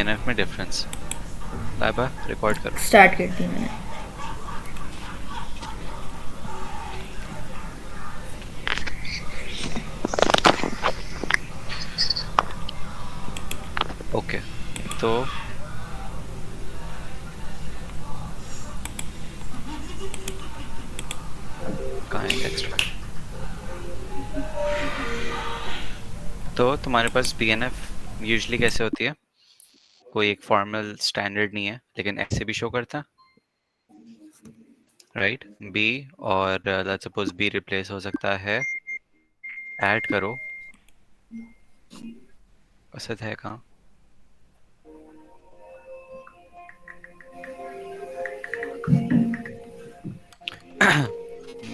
BNF में difference. Laiba record करो। Start करती हूँ मैंने। ओके, तो कहाँ है टेक्स्ट फाइल? तो तुम्हारे पास BNF यूजुअली कैसे होती है? कोई एक फॉर्मल स्टैंडर्ड नहीं है, लेकिन ऐसे भी शो करता है, राइट? बी और लेट्स सपोज बी रिप्लेस हो सकता है, ऐड करो, असद है कहाँ?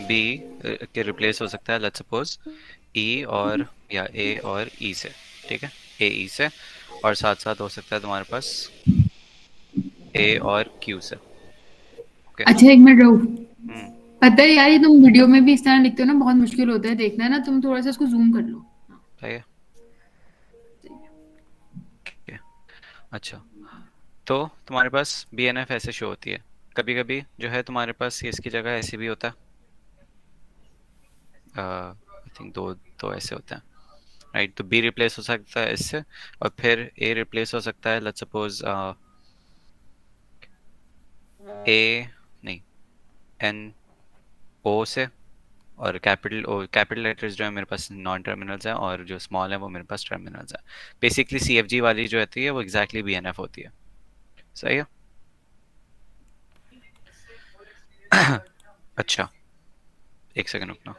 बी के रिप्लेस हो सकता है लेट्स सपोज ई और या ए और ई से, ठीक है, ए ई से, और साथ साथ हो सकता है तुम्हारे पास ए और क्यू से। ओके। अच्छा एक मिनट रहो। हम्म। पता है यार, ये तुम वीडियो में भी इस तरह लिखते हो ना, बहुत मुश्किल होता है देखना, ना तुम थोड़ा सा इसको जूम कर लो। हाँ, सही है। सही है। Okay. अच्छा, तो तुम्हारे पास BNF ऐसे शो होती है। कभी कभी जो है तुम्हारे पास ये इसकी जगह ऐसे भी होता है, आई थिंक दो दो ऐसे होते हैं, राइट? तो बी रिप्लेस हो सकता है इससे, और फिर ए रिप्लेस हो सकता है लेट्स सपोज ए, नहीं, एन ओ से, और कैपिटल ओ, कैपिटल लेटर्स जो है मेरे पास नॉन टर्मिनल्स हैं, और जो स्मॉल है वो मेरे पास टर्मिनल्स हैं। बेसिकली CFG वाली जो होती है वो एग्जैक्टली BNF होती है। सही है। अच्छा, एक सेकंड रुकना।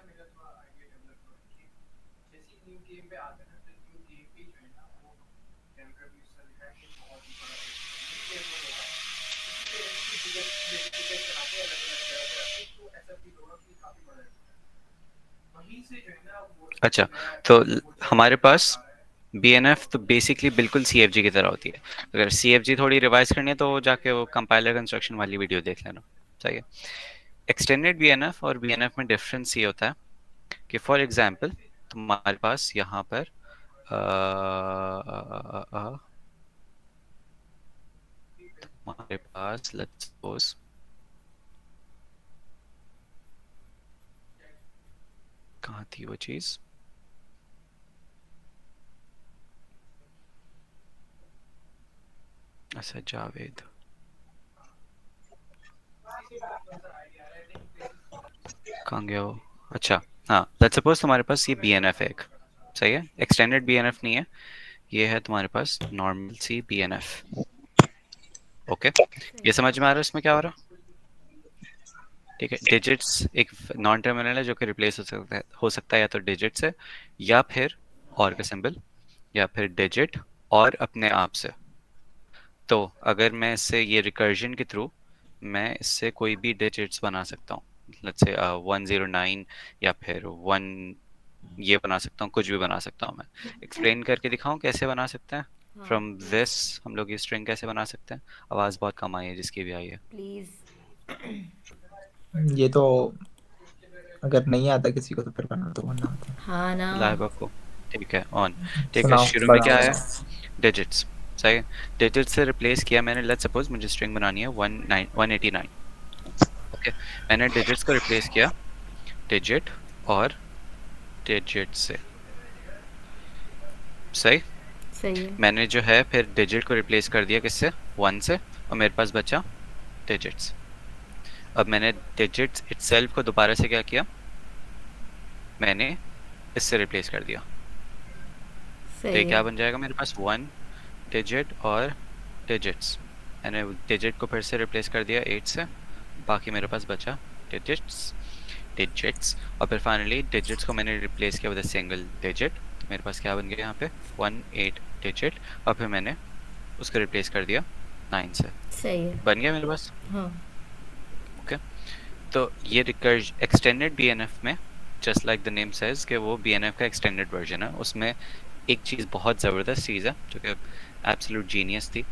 अच्छा, तो हमारे पास BNF तो बेसिकली बिल्कुल CFG की तरह होती है। अगर CFG थोड़ी रिवाइज करनी है तो वो जाके वो कंपाइलर कंस्ट्रक्शन वाली वीडियो देख लेना। सही है। एक्सटेंडेड BNF और BNF में डिफरेंस ये होता है कि फॉर एग्जांपल तुम्हारे पास यहाँ पर तुम्हारे पास लेट्स सपोज, कहाँ थी वो चीज? अच्छा, जावेद, कहाँ गया वो? अच्छा, हाँ, लेट्स सपोज तुम्हारे पास ये BNF है एक। सही है, एक्सटेंडेड BNF नहीं है, ये है तुम्हारे पास नॉर्मल सी BNF। ओके, ये समझ में आ रहा है इसमें क्या हो रहा है? ठीक है, डिजिट्स एक नॉन टर्मिनल है जो कि रिप्लेस हो सकता है या तो डिजिट से, या फिर और का सिंबल, या फिर डिजिट और अपने आप से। तो अगर मैं इससे ये रिकर्जन के थ्रू मैं इससे कोई भी डिजिट्स बना सकता हूँ, लेट्स से 109, या फिर वन, ये बना सकता हूँ, कुछ भी बना सकता हूँ। मैं एक्सप्लेन करके दिखाऊं कैसे बना सकते हैं? हाँ फ्रॉम प्लीज। दिस हम लोग ये स्ट्रिंग कैसे बना सकते हैं? आवाज़ बहुत कम आई है जिसकी भी आई है। प्लीज। ये तो अगर नहीं आता किसी को तो फिर बना दो, वरना आता है। हाँ ना। लाइव आपको, ठीक है, ऑन। ठीक है, सुनाओ, शुरू में क्या बढ़ाओ है? सुनाओ। डिजिट्स। सही है, डिजिट से रिप्लेस किया मैंने। लेट्स सपोज मुझे स्ट्रिंग बनानी है 189। ओके, मैंने डिजिट्स को रिप्लेस किया डिजिट और डिजिट से। सही। सही है। मैंने जो है फिर डिजिट को रिप्लेस कर दिया किससे? 1 से, और मेरे पास बचा डिजिट्स। अब मैंने डिजिट्स इटसेल्फ को दोबारा से क्या किया? मैंने इससे रिप्लेस कर दिया। तो ये सही है। क्या बन जाएगा मेरे पास? 1 डिजिट और डिजिट्स। मैंने डिजिट को फिर से रिप्लेस कर दिया 8 से, बाकी मेरे पास बचा डिजिट्स, डिजिट्स, और फिर फाइनली डिजिट्स को मैंने रिप्लेस किया विद अ सिंगल डिजिट। तो मेरे पास क्या बन गया यहाँ पे? 8 डिजिट, और फिर मैंने उसको रिप्लेस कर दिया 9 से। सही है। बन गया मेरे पास। हाँ। ओके, तो ये रिकर्ज एक्सटेंडेड BNF में, just like the name says कि वो BNF का एक्सटेंडेड वर्जन है। उसमें एक चीज़, बहुत ज़बरदस्त चीज़ है जो कि एब्सोल्यूट जीनियस थी,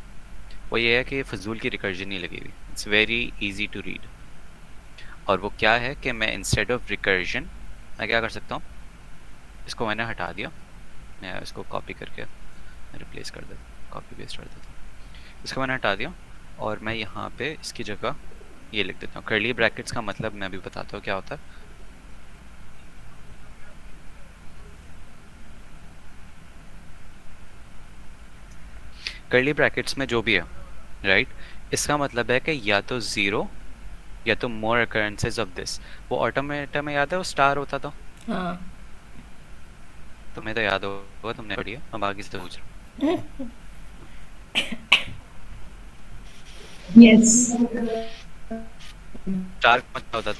वो ये है कि फजूल की रिकर्जन नहीं लगी हुई। It's very easy to read. और वो क्या है कि मैं इंस्टेड ऑफ रिकर्जन मैं क्या कर सकता हूँ? इसको मैंने हटा दिया, मैं इसको कॉपी करके रिप्लेस कर देता, कॉपी पेस्ट कर देता हूँ। इसको मैंने हटा दिया और मैं यहाँ पे इसकी जगह ये लिख देता हूँ। कर्ली ब्रैकेट्स का मतलब मैं भी बताता हूँ क्या होता है। कर्ली ब्रैकेट्स में जो भी है राइट, इसका मतलब है कि या तो जीरो या तो मोर occurrences ऑफ दिस। वो ऑटोमेटा में याद है वो स्टार होता था, हाँ तुम्हें तो याद होगा, तुमने पढ़ी है, अब आगे से पूछ रहा हूँ। यस। स्टार का मतलब होता था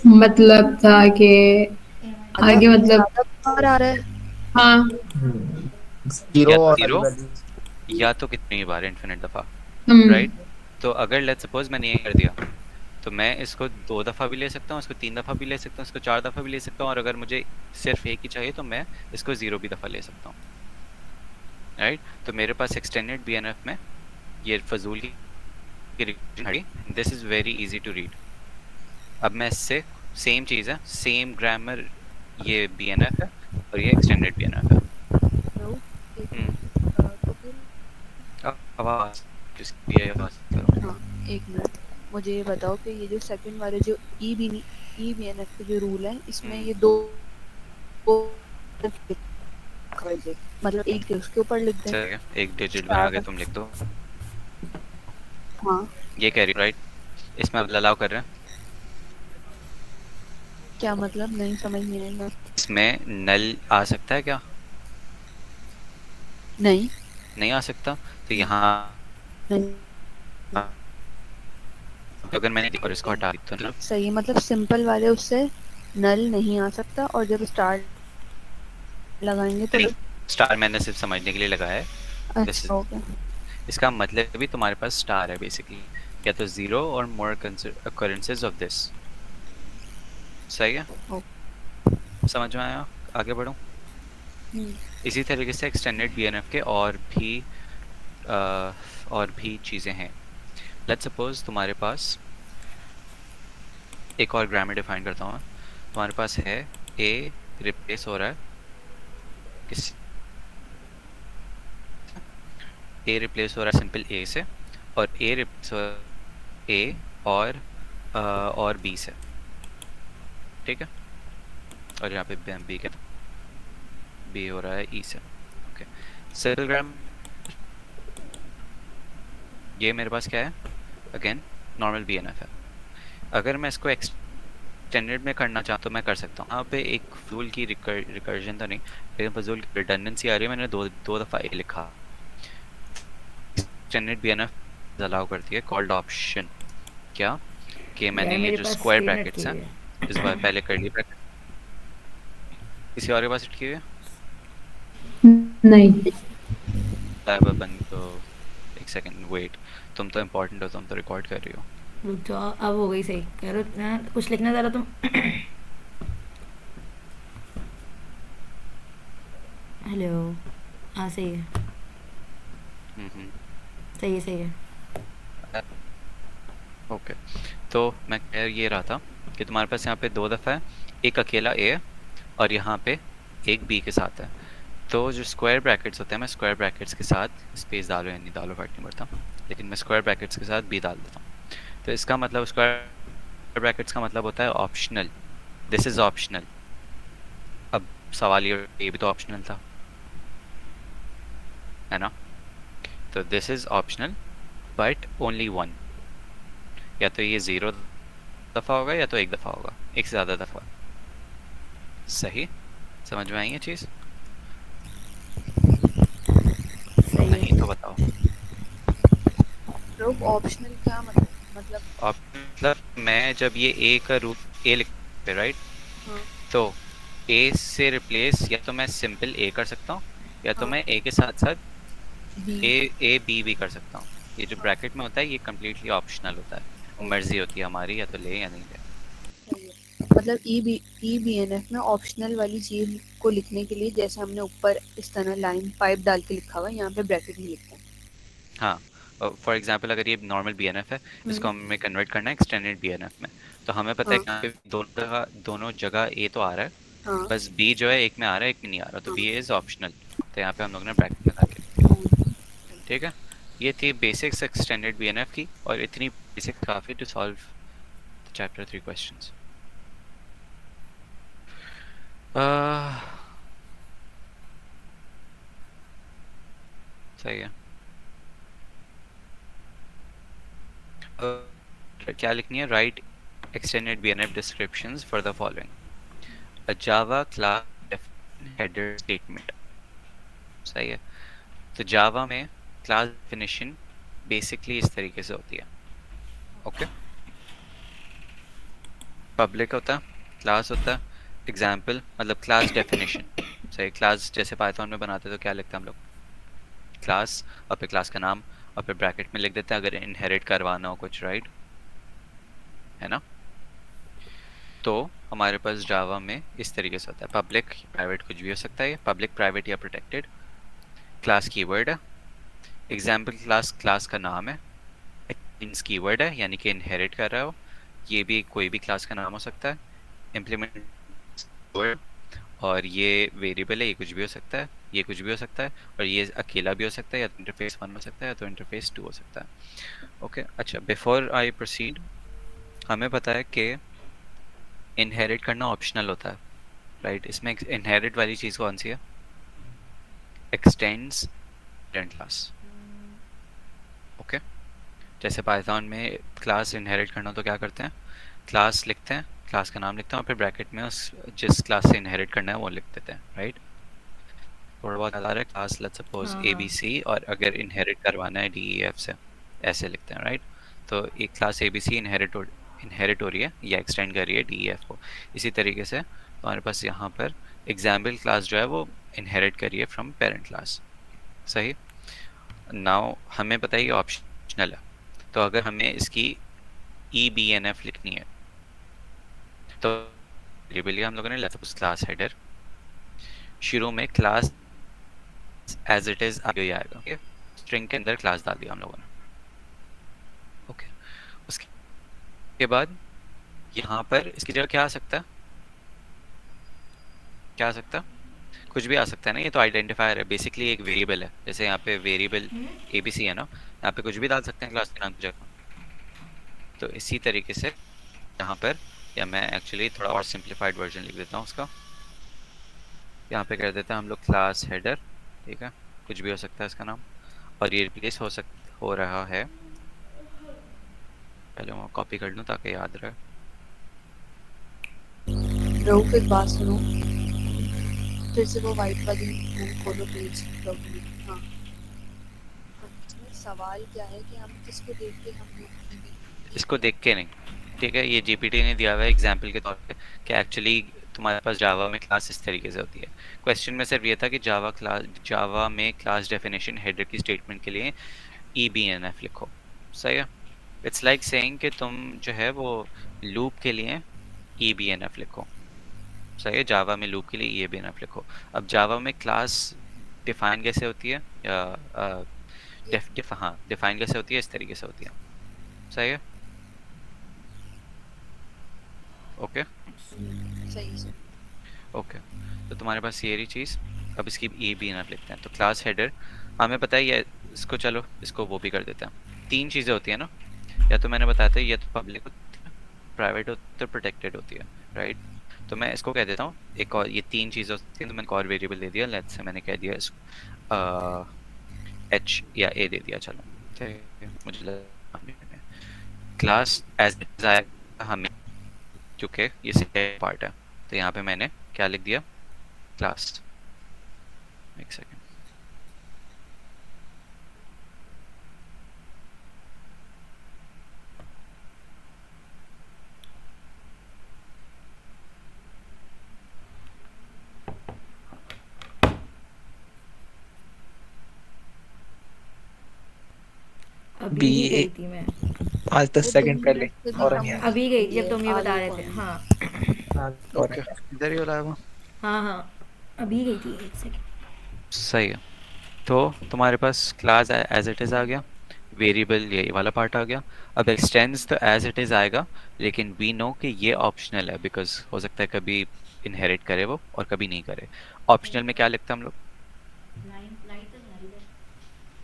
मतलब था कि आगे मतलब ज्यादा बार आ रहा है। हाँ। जीरो या तो और वाली जीरो वैल्यूज। या तो कितनी बार, इन्फिनिट दफा हम्म। राइट। तो अगर लेट्स सपोज मैंने ये कर दिया तो मैं इसको 2 दफ़ा भी ले सकता हूँ, इसको 3 दफ़ा भी ले सकता हूँ, इसको 4 दफ़ा भी ले सकता हूँ, और अगर मुझे सिर्फ एक ही चाहिए तो मैं इसको 0 भी दफ़ा ले सकता हूँ राइट। तो मेरे पास एक्सटेंडेड बीएनएफ में ये फजूल की this is very easy to read. अब मैं इससे सेम चीज़ है, सेम ग्रामर, ये बीएनएफ है और ये एक्सटेंडेड बीएनएफ है। तो एक हम्म, तो फिर आवाज़ किसकी है, आवाज़ करो। हाँ, एक मिनट मुझे ये बताओ कि ये जो सेकंड वाले जो ई बी एन एफ के जो रूल है इसमें ये दो मतलब एक उसके ऊपर लिख दें। ठीक है, एक डिजिट बना के तुम लिख दो, हाँ ये कह रही राइट। इसमें अब अलाउ कर रहे हैं, क्या मतलब नहीं समझ नहीं आई मैं। इसमें नल आ सकता है क्या? नहीं नहीं आ सकता। तो यहाँ नहीं अगर मैंने और इसको हटा दी तो ना, सही है, मतलब सिंपल वाले उससे नल नहीं आ सकता और जब स्टार लगाएंगे तो स्टार मैंने सिर्फ समझने के लिए लगाया है। This अच्छा is- हो गया। इसका मतलब भी तुम्हारे पास स्टार है बेसिकली, या तो जीरो और मोर occurrences ऑफ दिस। सही है, समझ में आया? आगे बढ़ो। इसी तरीके से एक्सटेंडेड बीएनएफ के और भी चीज़ें हैं। लेट्स सपोज तुम्हारे पास एक और ग्रामर डिफाइन करता हूँ मैं। तुम्हारे पास है ए रिप्लेस हो रहा है किस, ए रिप्लेस हो रहा है सिंपल ए से, और ए रिप्लेस हो रहा है ए और बी से, ठीक है। और यहाँ पे बी के बी हो रहा है ई से, ओके। सर्कल ग्राम, ये मेरे पास क्या है, अगेन नॉर्मल बीएनएफ है। अगर मैं इसको एक्सटेंडेड में करना चाहूँ तो मैं कर सकता हूँ। यहाँ पे एक फजूल की रिकर्जन तो नहीं, लेकिन फजूल की रिडंडेंसी आ रही है। मैंने दो दफ़ा ए लिखा। एक्सटेंडेड बीएनएफ अलाउ करती है कॉल्ड ऑप्शन, क्या कि मैंने यार ये मेरे जो पास स्क्वायर स्क्रीन अटकी ब्रैकेट्स हैं हुई है। इस बार पहले कर लिए ब्रैकेट, किसी और के पास अटकी हुई है? नहीं। बंद तो एक सेकंड वेट, तुम तो इम्पोर्टेंट हो, तुम तो रिकॉर्ड कर रही हो। रुक जाओ, अब हो गई सही। करो ना, कुछ लिखना जरा तुम। हेलो। हाँ सही है, सही है, सही है। ओके, तो मैं कह ये रहा था कि तुम्हारे पास यहाँ पे 2 दफ़ा है, एक अकेला ए है और यहाँ पे एक बी के साथ है। तो जो स्क्वायर ब्रैकेट्स होते हैं, मैं स्क्वायर ब्रैकेट्स के साथ स्पेस डालो या नहीं डालो फर्क नहीं पड़ता, लेकिन मैं स्क्वायर ब्रैकेट्स के साथ बी डाल देता हूँ। तो इसका मतलब स्क्वायर ब्रैकेट्स का मतलब होता है ऑप्शनल, दिस इज ऑप्शनल। अब सवाल ये भी तो ऑप्शनल था, है ना? तो this is optional but only one, या तो ये 0 दफ़ा होगा या तो 1 दफ़ा होगा, एक से ज़्यादा दफ़ा। सही, समझ में आई ये चीज़? सही नहीं है। तो बताओ। लोग ऑप्शनल क्या मतलब मतलब मैं जब ये ए का रूट ए लिखते राइट, हाँ तो ए से रिप्लेस या तो मैं सिंपल ए कर सकता हूँ, या तो हाँ मैं ए के साथ साथ बी ए बी भी कर सकता हूँ। ये जो ब्रैकेट में होता है ये कम्प्लीटली ऑप्शनल होता है, वो मर्जी होती है हमारी, या तो ले या नहीं ले। सही है। मतलब ई बी एन एफ में ऑप्शनल वाली चीज को लिखने के लिए जैसे हमने ऊपर इस तरह लाइन पाइप डाल के लिखा हुआ है, यहाँ पे ब्रैकेट ही लिखते हैं। हाँ, फॉर एग्जांपल अगर ये नॉर्मल बीएनएफ है, इसको हमें कन्वर्ट करना है एक्सटेंडेड बीएनएफ में, तो हमें पता है हाँ कि यहाँ पे दोनों जगह ए तो आ रहा है, हाँ बस बी जो है एक में आ रहा है एक में नहीं आ रहा, तो बी इज ऑप्शनल। तो यहाँ पे हम लोग ने ब्रैकेट लगा के लिख दिया, ठीक है, ये थी बेसिक्स एक्सटेंडेड बीएनएफ की, और इतनी बेसिक काफ़ी टू सॉल्व चैप्टर 3 क्वेश्चंस। सही है। क्या लिखनी है? Right extended BNF descriptions for the following. A Java class header statement. सही है। तो जावा में क्लास डेफिनेशन बेसिकली इस तरीके से होती है। ओके, पब्लिक होता है, क्लास होता है, एग्जाम्पल मतलब क्लास डेफिनेशन। सही, क्लास जैसे पाइथन में बनाते तो क्या लिखते हैं हम लोग? क्लास और फिर क्लास का नाम और फिर ब्रैकेट में लिख देते हैं अगर इनहेरिट करवाना हो कुछ, राइट? है ना? तो हमारे पास जावा में इस तरीके से होता है, पब्लिक प्राइवेट कुछ भी हो सकता है, पब्लिक प्राइवेट या प्रोटेक्टेड। क्लास कीवर्ड है, एग्जाम्पल क्लास क्लास का नाम है, मींस कीवर्ड है यानी कि इनहेरिट कर रहा हो, ये भी कोई भी क्लास का नाम हो सकता है। इम्प्लीमेंट कीवर्ड, और ये वेरिएबल है, ये कुछ भी हो सकता है, ये कुछ भी हो सकता है, और ये अकेला भी हो सकता है, या तो इंटरफेस 1 हो सकता है या तो इंटरफेस 2 हो सकता है। ओके, अच्छा, बिफोर आई प्रोसीड, हमें पता है कि इनहेरिट करना ऑप्शनल होता है, राइट? इसमें इनहेरिट वाली चीज़ कौन सी है? X tends parent class. ओके, जैसे पाइथन में क्लास इनहेरिट करना तो क्या करते हैं? क्लास लिखते हैं, क्लास का नाम लिखते हैं और फिर ब्रैकेट में उस जिस क्लास से इनहेरिट करना है वो लिख देते हैं, राइट? थोड़ा बहुत याद आ रहा है? क्लास लेट्स सपोज हाँ ए हाँ बी सी, और अगर इनहेरिट करवाना है डी ई एफ से, ऐसे लिखते हैं, राइट? तो एक class A B C inherit हो रही है या एक्सटेंड कर रही है डी ई एफ को। इसी तरीके से हमारे पास यहाँ पर एग्जाम्पल क्लास जो है वो इनहेरिट करिए फ्रॉम पेरेंट क्लास। सही। नाउ हमें पता है ये ऑप्शनल है, तो अगर हमें इसकी ई बी एन एफ लिखनी है तो वेरिएबल हम लोगों ने लेट्स सपोज क्लास हेडर, शुरू में क्लास एज इट इज आगे ही आएगा, ओके? स्ट्रिंग के अंदर क्लास डाल दिया हम लोगों ने। ओके, उसके बाद यहाँ पर इसकी जगह क्या आ सकता है? क्या आ सकता है? कुछ भी आ सकता है ना, ये तो आइडेंटिफायर है, बेसिकली एक वेरिएबल है। जैसे यहाँ पे वेरिएबल एबीसी है ना, यहाँ पे कुछ भी डाल सकते हैं क्लास के नाम की जगह। तो इसी तरीके से यहाँ पर, या मैं एक्चुअली थोड़ा और सिंप्लीफाइड वर्जन लिख देता हूँ उसका। यहाँ पे कर देते हैं हम लोग क्लास हेडर, ठीक है? कुछ भी हो सकता है इसका नाम, और ये रिप्लेस हो रहा है। पहले मैं कॉपी कर लूँ ताकि याद रहे। रऊफ एक बात सुनो, फिर से वो वाइट वाली वो खोलो पेज डॉक्यूमेंट। हाँ, इसमें सवाल क्या है कि हम किसको देख के हम इसको देख के नहीं, ठीक है? ये जीपीटी ने दिया हुआ है एग्जाम्पल के तौर पे कि एक्चुअली तुम्हारे पास जावा में क्लास इस तरीके से होती है। क्वेश्चन में सिर्फ ये था कि जावा में क्लास डेफिनेशन हेडर की स्टेटमेंट के लिए ई बी एन एफ लिखो। सही है। इट्स लाइक सेइंग कि तुम जो है वो लूप के लिए ई बी एन एफ लिखो। सही है, जावा में लूप के लिए ई बी एन एफ लिखो। अब जावा में क्लास डिफाइन कैसे होती है, या डिफाइन कैसे होती है? इस तरीके से होती है। सही है, ओके सही से। ओके। तो तुम्हारे पास ये रही चीज़। अब इसकी ई बी एन एफ लिखते हैं। तो क्लास हेडर हमें पता है, ये इसको चलो इसको वो भी कर देते हैं। 3 चीज़ें होती है ना, या तो मैंने बताया था ये तो पब्लिक होती है, प्राइवेट होती है, प्रोटेक्टेड होती है, राइट? तो मैं इसको कह देता हूँ एक और, ये 3 चीज़ें होती हैं तो मैंने एक और वेरिएबल दे दिया। लेट्स से मैंने कह दिया इसको एच या ए दे दिया। चलो ठीक है, मुझे क्लास एज इट इज आएगा हमें, क्योंकि ये सेकेंड पार्ट है। तो यहाँ पे मैंने क्या लिख दिया? क्लास। एक सेकेंड, अभी ही गई थी मैं, 5-10 सेकंड पहले और नहीं आया। अभी गई थी जब तुम ये बता रहे थे। हाँ और ओके, इधर ही हो रहा है वो। हाँ हाँ, अभी गई थी, 1 सेकंड। सही है। तो तुम्हारे पास क्लास एज इट इज़ आ गया, वेरिएबल ये वाला पार्ट आ गया। अब एक्सटेंड्स तो एज इट इज़ आएगा, लेकिन वी नो कि ये ऑप्शनल है, बिकॉज हो सकता है कभी इनहेरिट करे वो और कभी नहीं करे। ऑप्शनल में क्या लिखते हैं हम लोग?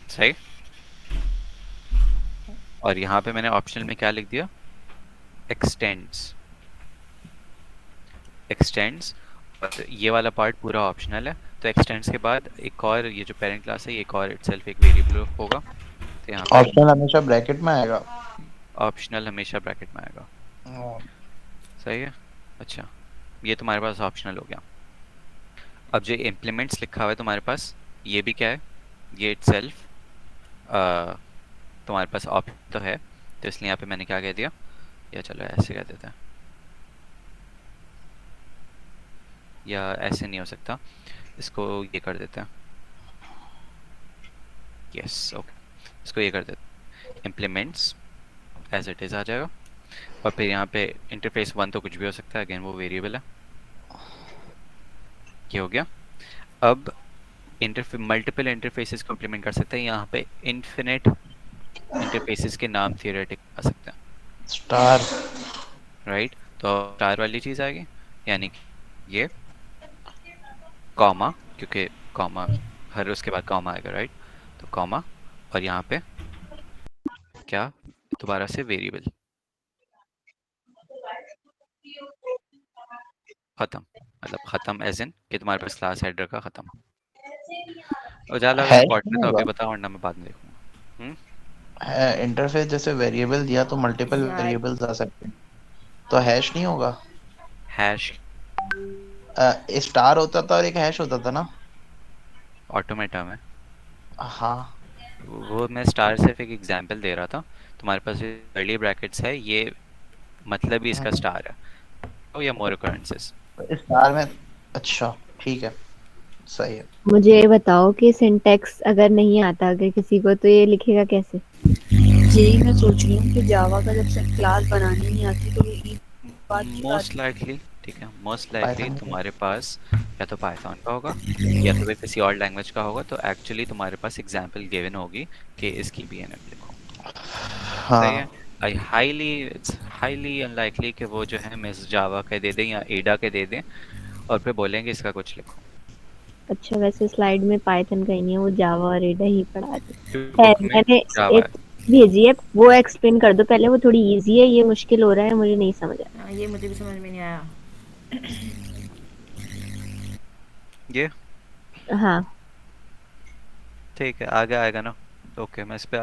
सही, और यहाँ पे मैंने ऑप्शनल में क्या लिख दिया, एक्सटेंड्स। एक्सटेंड्स, और ये वाला पार्ट पूरा ऑप्शनल है। तो एक्सटेंड्स के बाद एक और, ये जो पेरेंट क्लास है, ये एक और इटसेल्फ एक वेरिएबल होगा। तो यहाँ पे ऑप्शनल हमेशा ब्रैकेट में आएगा। ऑप्शनल हमेशा ब्रैकेट में आएगा। सही है। अच्छा, ये तुम्हारे पास ऑप्शनल हो गया। अब जो इम्प्लीमेंट्स लिखा हुआ है तुम्हारे पास, ये भी क्या है, ये इटसेल्फ तुम्हारे पास ऑप्शन तो है, तो इसलिए यहाँ पे मैंने क्या कह दिया, या चलो ऐसे कह देते हैं, या ऐसे नहीं हो सकता, इसको ये कर देते हैं, यस ओके, इसको ये कर देते हैं, इम्प्लीमेंट्स एज इट इज़ आ जाएगा। और फिर यहाँ पे इंटरफेस 1 तो कुछ भी हो सकता है, अगेन वो वेरिएबल है। ये हो गया। अब मल्टीपल इंटरफेसेस को इम्प्लीमेंट कर सकते हैं। यहाँ पे इन्फिनिट इंटरफेसेस के नाम थियोरेटिक आ सकते हैं, स्टार। राइट। तो स्टार वाली चीज़ आएगी, यानी कि ये कॉमा, क्योंकि कॉमा हर उसके बाद कॉमा आएगा, राइट। तो कॉमा, और यहाँ पे क्या, दोबारा से वेरिएबल, खत्म। मतलब खत्म एज इन कि तुम्हारे पास क्लास हेडर का खत्म। उजाला अगर हैश इंपॉर्टेंट है नहीं तो अभी होगा। बताओ, वरना मैं बाद में देखूंगा। इंटरफेस जैसे वेरिएबल दिया तो मल्टीपल यार वेरिएबल्स आ सकते हैं, तो हैश नहीं होगा। हैश स्टार होता था और एक हैश होता था ना। ऑटोमेटा में, हाँ। वो मैं स्टार सिर्फ एक एग्जांपल दे रहा था। तुम्हारे पास कर्ली ब्रैकेट्स है, ये मतलब ही इसका स्टार है, तो या मोर occurrences। स्टार में। अच्छा ठीक है, सही है। मुझे ये बताओ कि सिंटैक्स अगर नहीं आता अगर किसी को, तो ये लिखेगा कैसे? यही मैं सोच रही हूँ कि जावा का जब से क्लास बनानी नहीं आती तो ये बात की बात मोस्ट लाइकली, ठीक है, मोस्ट लाइकली पाइथन में तुम्हारे पास या तो पाइथन का होगा या तो फिर किसी और लैंग्वेज का होगा। तो एक्चुअली तुम्हारे पास एग्जांपल गिवन होगी कि इसकी बीएनएफ लिखो। सही है। हाँ। I highly, it's highly unlikely कि वो जो है मिस जावा के दे दें या एडा के दे दें और फिर बोलेंगे इसका कुछ लिखो। अच्छा, वैसे स्लाइड में पाइथन का ही नहीं है, वो जावा और एडा ही पढ़ा दी क्योंकि है। बुक में मैंने जावा एक है। भेजी है, वो एक्सप्लेन कर दो पहले। वो थोड़ी इजी है, ये मुश्किल हो रहा है, मुझे नहीं समझ आ ये मुझे भी समझ में नहीं आया। ये रहा। हाँ। ठीक है, आगे आएगा ना। ओके, मैं इस पे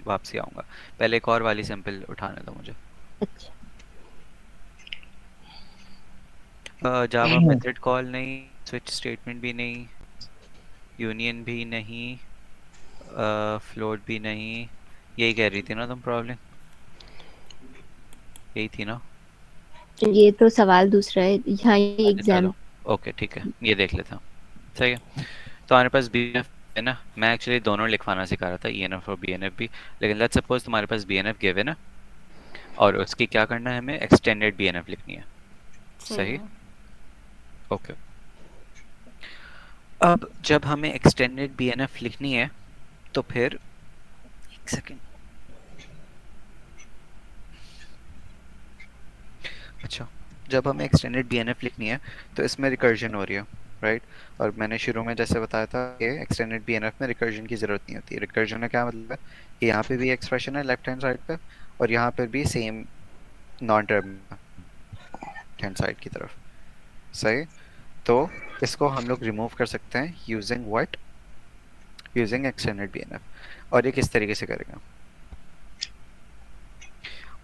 वापसी आऊँगा। पहले एक और वाली सैंपल उठाने दो मुझे। अच्छा, जावा मेथड कॉल नहीं, स्विच स्टेटमेंट भी नहीं, यूनियन भी नहीं, फ्लोट भी नहीं, यही कह रही थी ना तुम प्रॉब्लम, यही थी ना। ये तो सवाल दूसरा है, यहाँ ये अच्छा एग्जाम। चलो, ओके ठीक है, ये देख लेता हूँ। सही है। तो हमारे पास बीएनएफ है ना, मैं एक्चुअली दोनों लिखवाना सिखा रहा था, ईएनएफ और बीएनएफ भी। लेकिन लेट्स सपोज तुम्हारे पास बीएनएफ गिवन है और उसकी क्या करना है, हमें एक्सटेंडेड बीएनएफ लिखनी है। सही, ओके। अब जब हमें एक्सटेंडेड बीएनएफ लिखनी है तो फिर एक सेकेंड, अच्छा, जब हमें एक्सटेंडेड बीएनएफ लिखनी है तो इसमें रिकर्जन हो रही है, राइट। और मैंने शुरू में जैसे बताया था कि एक्सटेंडेड बीएनएफ में रिकर्जन की ज़रूरत नहीं होती। रिकर्जन का क्या मतलब है कि यहाँ पे भी एक्सप्रेशन है लेफ्ट हैंड साइड पे और यहाँ पर भी same non term hand side की तरफ। सही। तो इसको हम लोग रिमूव कर सकते हैं using what, using extended BNF. और ये किस तरीके से करेंगे,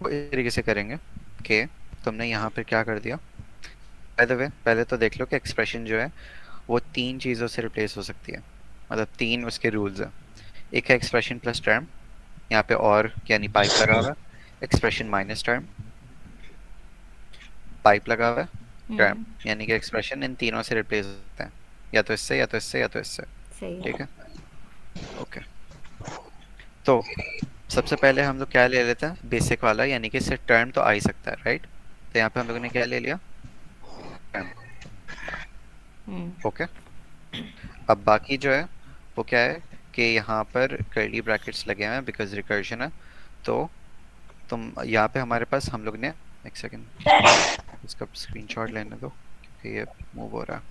वो इस तरीके से करेंगे कि तुमने यहाँ पर क्या कर दिया। बाय द वे, पहले तो देख लो कि एक्सप्रेशन जो है वो 3 चीज़ों से रिप्लेस हो सकती है, मतलब 3 उसके रूल्स हैं। एक है एक्सप्रेशन प्लस टर्म, यहाँ पे और यानी पाइप लगा हुआ है। एक्सप्रेशन माइनस टर्म, पाइप लगा हुआ है, टर्म, यानी कि एक्सप्रेशन इन तीनों से रिप्लेस हो सकते हैं, या तो इससे या तो इससे या तो इससे। सही ठीक है, ओके। तो सबसे पहले हम लोग क्या ले लेते हैं, बेसिक वाला, यानी कि इससे टर्म तो आ ही सकता है, राइट। तो यहाँ पे हम लोगों ने क्या ले लिया, टर्म। ओके। अब बाकी जो है वो क्या है कि यहाँ पर कर्ली ब्रैकेट्स लगे हुए हैं बिकॉज रिकर्जन है। तो तुम यहाँ पे हमारे पास हम लोग ने, एक सेकेंड इसका स्क्रीनशॉट लेने दो क्योंकि ये मूव हो रहा है।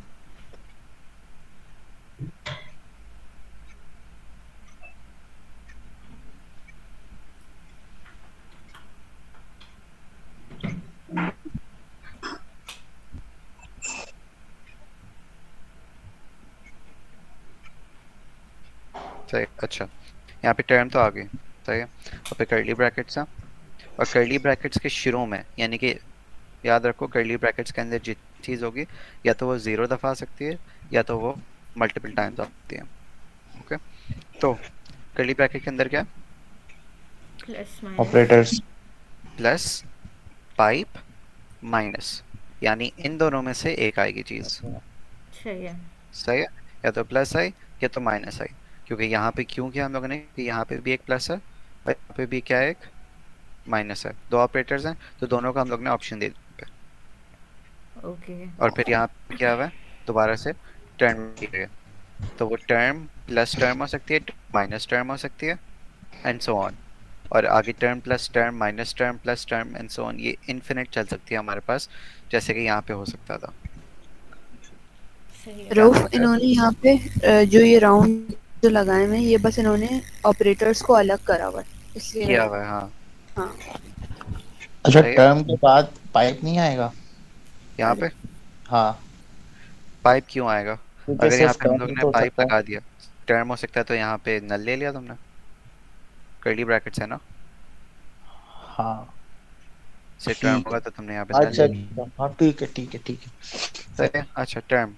सही, अच्छा यहाँ पे टर्म तो आ गई, सही है। और फिर कर्ली ब्रैकेट्स हैं, और कर्ली ब्रैकेट्स के शुरू में, यानी कि याद रखो कर्ली ब्रैकेट्स के अंदर जितनी चीज़ होगी या तो वो 0 दफ़ा आ सकती है या तो वो मल्टीपल टाइम्स आ सकती है। ओके, तो कर्ली ब्रैकेट के अंदर क्या है? Plus minus. Operators. Plus, pipe, minus, यानी इन दोनों में से एक आएगी चीज़, सही है। सही है। या तो प्लस आई या तो माइनस आई, क्योंकि यहाँ पे क्यों किया हम लोगों ने कि यहाँ पे भी एक प्लस है और यहाँ पे भी क्या है, एक माइनस है, दो ऑपरेटर्स हैं, तो दोनों का हम लोग ने ऑप्शन दे दिया पे। ओके। और फिर यहाँ पे क्या हुआ है, दोबारा से टर्म दिया गया, तो वो टर्म प्लस टर्म हो सकती है, माइनस टर्म हो सकती है, एंड सो ऑन। और आगे term plus term minus term plus term and so on, ये इन्फिनिट चल सकती है हमारे पास, जैसे कि यहाँ पे हो सकता था। सही है। रऊफ, इन्होंने यहाँ पे जो ये राउंड जो लगाए हुए हैं, ये बस इन्होंने ऑपरेटर्स को अलग करा हुआ है, इसलिए किया हुआ है, हाँ हाँ। अच्छा, सही है। टर्म के बाद पाइप नहीं आएगा? यहाँ पे हाँ, पाइप क्यों आएगा? क्योंकि अगर यहाँ सिर्फ पे हम टर्म लोग ही ने तो हो पाइप सकता है। लगा दिया, टर्म हो सकता है, तो यहाँ पे नल ले लिया तुमने, कर्ली ब्रैकेट्स है ना, हाँ से टर्म ठीक होगा है। तो तुमने यहाँ पे नल अच्छा ले लिया, हाँ, ठीक है ठीक है ठीक है। सही है। अच्छा टर्म,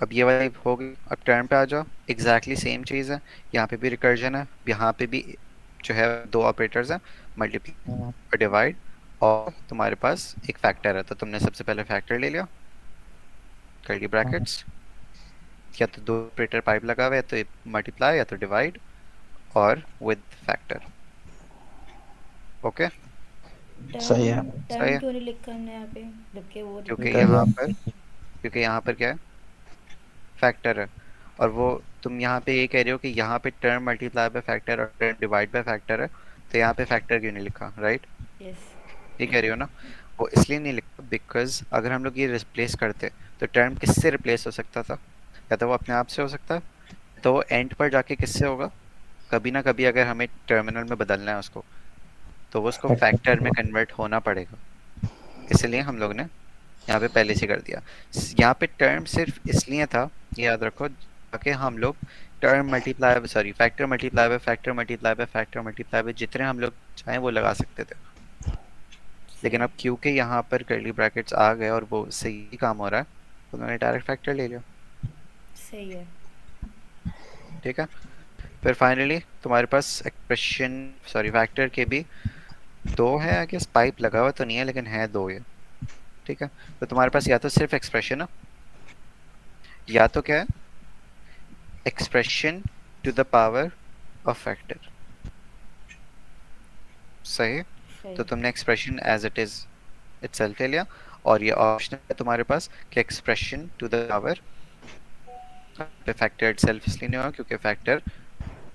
अब ये वाली हो गई, अब टर्म पे आ जाओ, एग्जैक्टली सेम चीज़ है, यहाँ पे भी रिकर्जन है, यहाँ पे भी जो है दो ऑपरेटर्स हैं, मल्टीप्लाई और डिवाइड, और तुम्हारे पास एक फैक्टर है, तो तुमने सबसे पहले फैक्टर ले लिया, कर्ली ब्रैकेट्स, या तो दो ऑपरेटर पाइप लगा हुआ है तो मल्टीप्लाई या तो डिवाइड और विद फैक्टर। ओके, सही है। सही टर्म है, क्यों नहीं लिखा हमने यहाँ पे, जबकि वो क्योंकि कर यहाँ लो। पर क्योंकि यहाँ पर क्या है, फैक्टर है, और वो तुम यहाँ पे ये कह रहे हो कि यहाँ पे टर्म मल्टीप्लाई बाय फैक्टर और टर्म डिवाइड बाय फैक्टर है, तो यहाँ पे फैक्टर क्यों नहीं लिखा, राइट? यस। ये कह रही हो ना, वो इसलिए नहीं लिखा बिकॉज अगर हम लोग ये रिप्लेस करते तो टर्म किससे रिप्लेस हो सकता था, या तो वो अपने आप से हो सकता है, तो वो एंड पर जाके किससे होगा, कभी ना कभी अगर हमें टर्मिनल में बदलना है उसको, तो वो उसको फैक्टर में कन्वर्ट होना पड़ेगा, इसलिए हम लोग ने यहाँ पे पहले से कर दिया। यहाँ पे टर्म सिर्फ इसलिए था, ये याद रखो, ताकि हम लोग term multiply sorry factor multiply by factor multiply by factor multiply by जितने हम लोग चाहें वो लगा सकते थे, लेकिन अब क्योंकि यहाँ पर कर्ली ब्रैकेट्स आ गए और वो उससे ही काम हो रहा है, तो उन्होंने डायरेक्ट फैक्टर ले लिया, सही है। ठीक है। फिर फाइनली तुम्हारे पास एक्सप्रेशन सॉरी फैक्टर के भी दो है, आई गेस पाइप लगा हुआ तो नहीं है लेकिन है दो ये, ठीक है। तो तुम्हारे पास या तो सिर्फ एक्सप्रेशन है, या तो क्या है, expression to the power of factor, सही। सही। तो तुमने expression as it is itself ले लिया, और ये ऑप्शन है तुम्हारे पास कि एक्सप्रेशन टू द पावर पे फैक्टर इटसेल्फ इसलिए नहीं होगा क्योंकि factor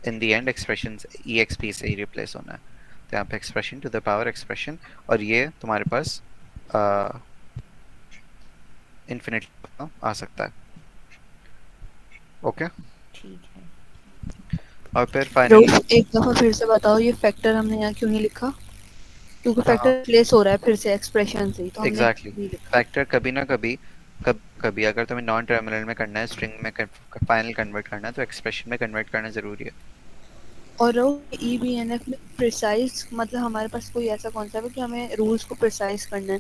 in the end expression EXP से ही रिप्लेस होना है, तो यहाँ पे expression to the power expression, और ये तुम्हारे पास इन्फिनिट आ सकता है, ओके। ठीक है। और फिर फाइनली रऊफ, एक दफा फिर से बताओ, ये फैक्टर हमने यहाँ क्यों नहीं लिखा? क्योंकि फैक्टर रिप्लेस हो रहा है फिर से एक्सप्रेशन से ही, तो हमने एग्जैक्टली नहीं लिखा। फैक्टर कभी ना कभी कभी अगर तुम्हें नॉन टर्मिनल में करना है, स्ट्रिंग में फाइनल कन्वर्ट करना है, तो एक्सप्रेशन में कन्वर्ट करना जरूरी है। और रऊफ, EBNF में प्रिसाइज मतलब हमारे पास कोई ऐसा कॉन्सेप्ट है कि हमें रूल्स को प्रिसाइज करना है?